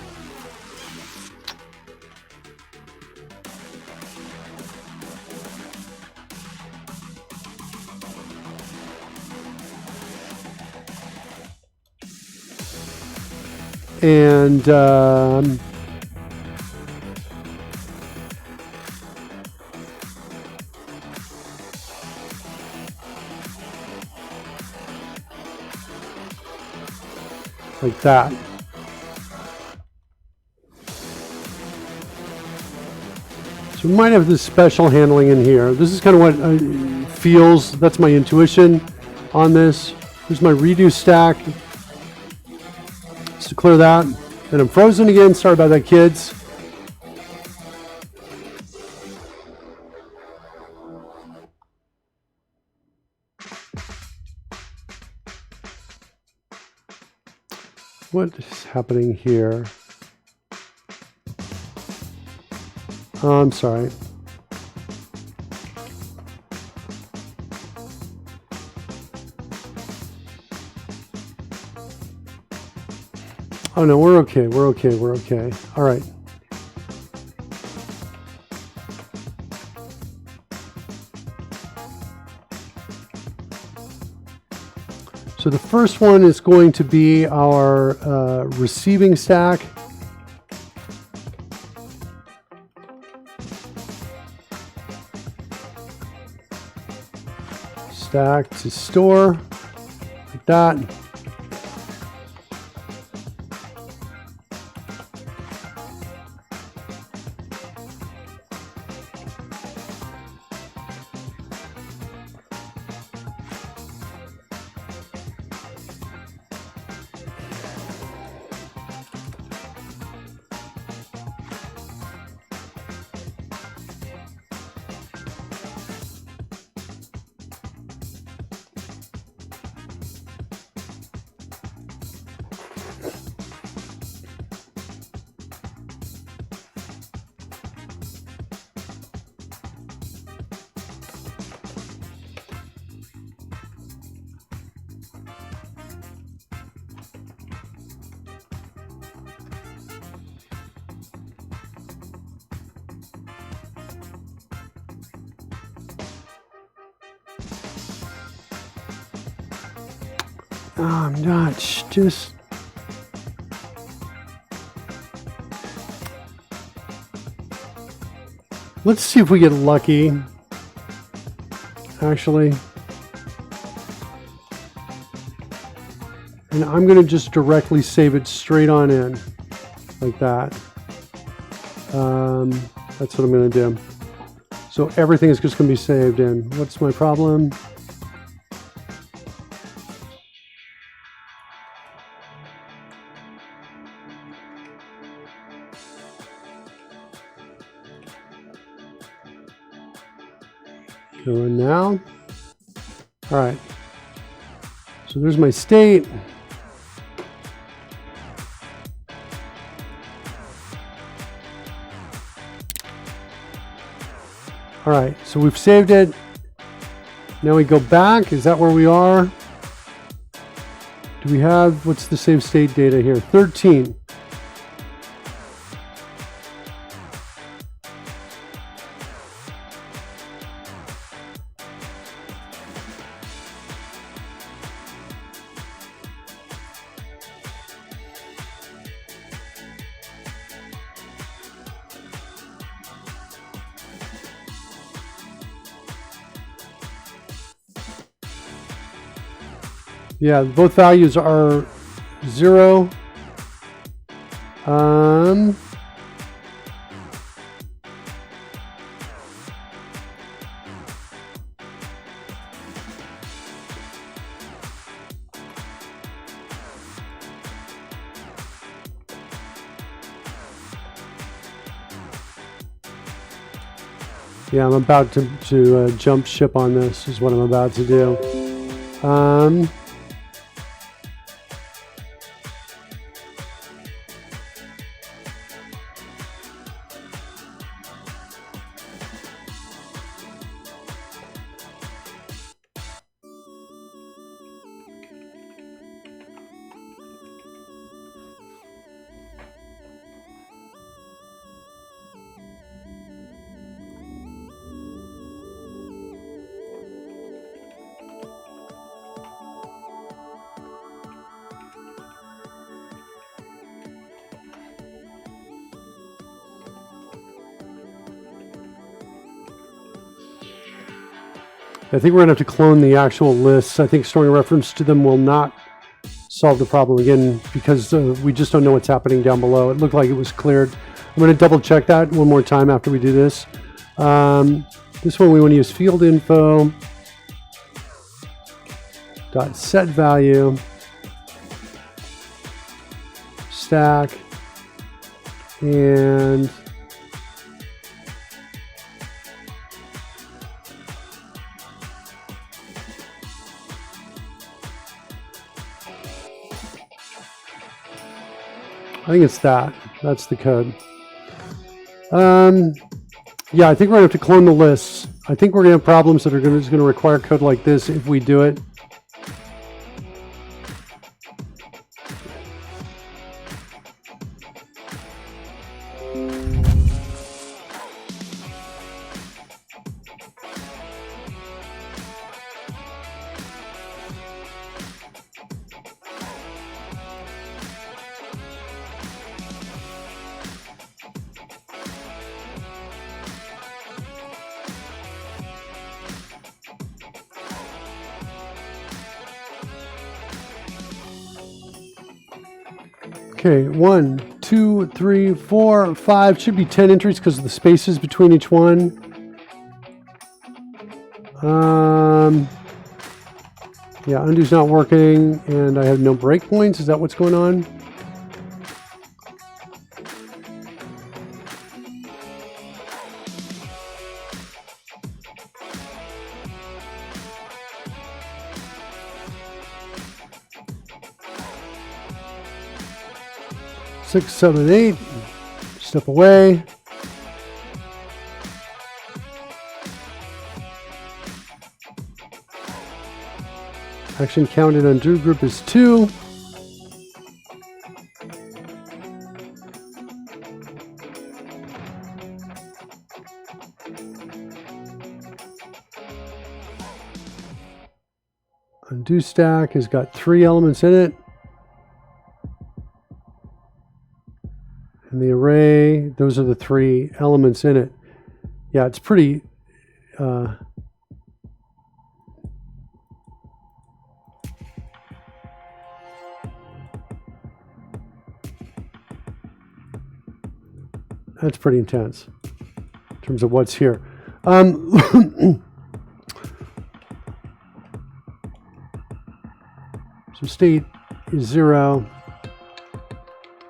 and like that. So we might have this special handling in here. This is kind of what feels, that's my intuition on this. Here's my redo stack. Just to clear that. And I'm frozen again. Sorry about that, kids. What is happening here? Oh, I'm sorry. Oh no, we're okay. We're okay. We're okay. All right. So the first one is going to be our receiving stack. Stack to store, like that. Oh, I'm not. Just. Let's see if we get lucky. Actually. And I'm going to just directly save it straight on in. Like that. That's what I'm going to do. So everything is just going to be saved in. What's my problem? Go in now. All right. So there's my state. All right, so we've saved it. Now we go back. Is that where we are? Do we have, what's the save state data here? 13. Yeah, both values are 0. Yeah, I'm about to jump ship on this is what I'm about to do. I think we're going to have to clone the actual lists. I think storing a reference to them will not solve the problem again because we just don't know what's happening down below. It looked like it was cleared. I'm going to double check that one more time after we do this. This one we want to use field info dot set value stack and I think it's that. That's the code. Yeah, I think we're going to have to clone the lists. I think we're going to have problems that are going to require code like this if we do it. Okay, 1, 2, 3, 4, 5. Should be 10 entries because of the spaces between each one. Yeah, undo's not working, and I have no breakpoints. Is that what's going on? Six, 7, 8. Step away. Action counted on Drew group is 2. do stack has got 3 elements in it. And the array, those are the 3 elements in it. Yeah, it's pretty... that's pretty intense in terms of what's here. So state is 0.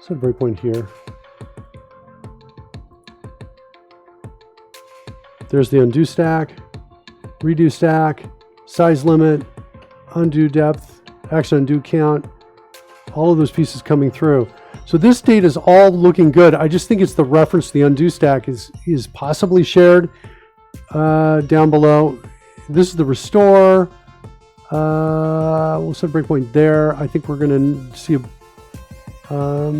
Set breakpoint here. There's the undo stack, redo stack, size limit, undo depth, actually undo count, all of those pieces coming through. So this data is all looking good. I just think it's the reference to the undo stack is possibly shared down below. This is the restore. We'll set a breakpoint there. I think we're going to see so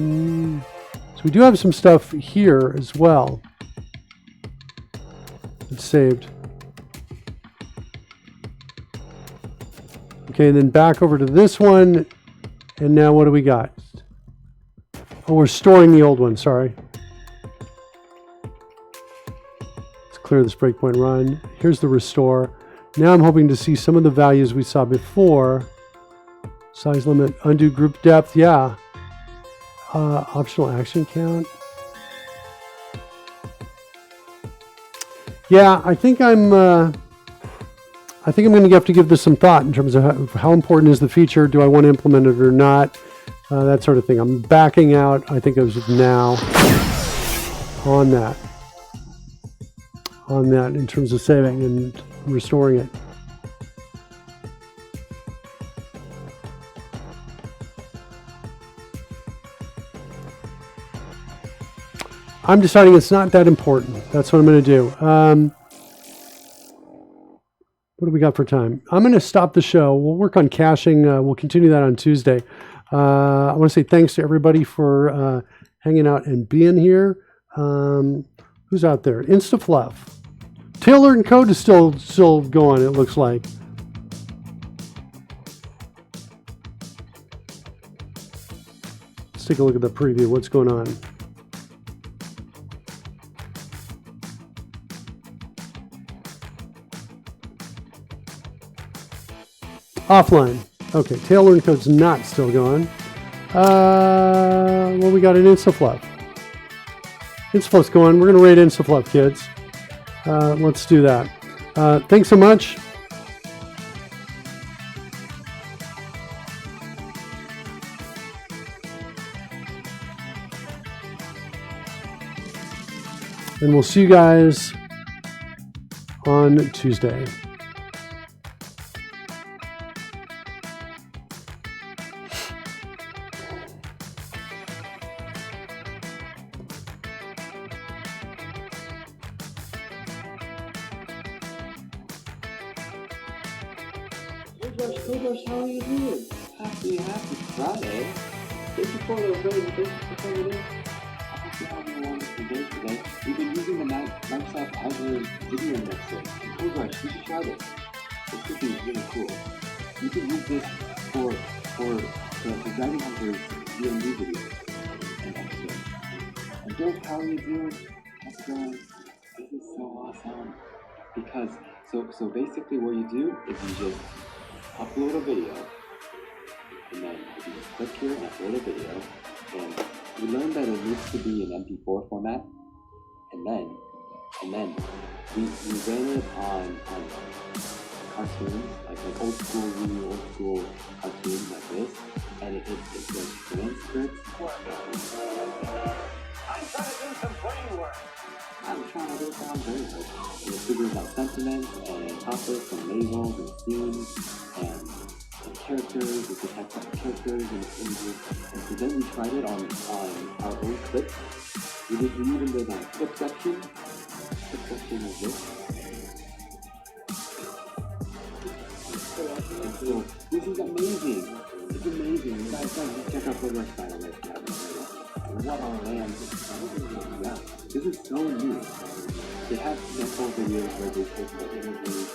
we do have some stuff here as well. It's saved. Okay, and then back over to this one. And now what do we got? Oh, we're storing the old one, sorry. Let's clear this breakpoint run. Here's the restore. Now I'm hoping to see some of the values we saw before. Size limit, undo group depth, yeah. Optional action count. Yeah, I think I'm going to have to give this some thought in terms of how important is the feature. Do I want to implement it or not? That sort of thing. I'm backing out, I think, as of now on that in terms of saving and restoring it. I'm deciding it's not that important. That's what I'm going to do. What do we got for time? I'm going to stop the show. We'll work on caching. We'll continue that on Tuesday. I want to say thanks to everybody for hanging out and being here. Who's out there? InstaFluff. Taylor and Code is still going, it looks like. Let's take a look at the preview. What's going on? Offline. Okay, Taylor and Code's not still going. Well, we got an InstaFluff. InstaFluff's going. We're going to rate InstaFluff, kids. Let's do that. Thanks so much. And we'll see you guys on Tuesday. How are you doing? Happy Friday. Thank you for the very thank you for coming in. I hope you're having a wonderful day today. We've been using the Microsoft Azure video indexer. Oh gosh, we should try this. This could be really cool. You can use this for driving hunters VMD videos and episodes. And Dirk, how are you doing? How's it going? This is so awesome. Because so basically what you do is you just upload a video, and then you just click here and upload a video, and we learned that it needs to be in MP4 format, and then we ran it on cartoons, like really old school cartoons like this, and it does transcripts. I'm trying to do some brain work. I'm trying to do some very good. And it figures out sentiments and topics and labels and themes and characters, it detects characters and images. And so then we tried it on our own clips. We even did a clip section. Clip section is this. And so this is amazing. It's amazing. You guys check out the website already if you haven't already. What a land. Yeah. This is so new. They have sample videos where they take the interviews.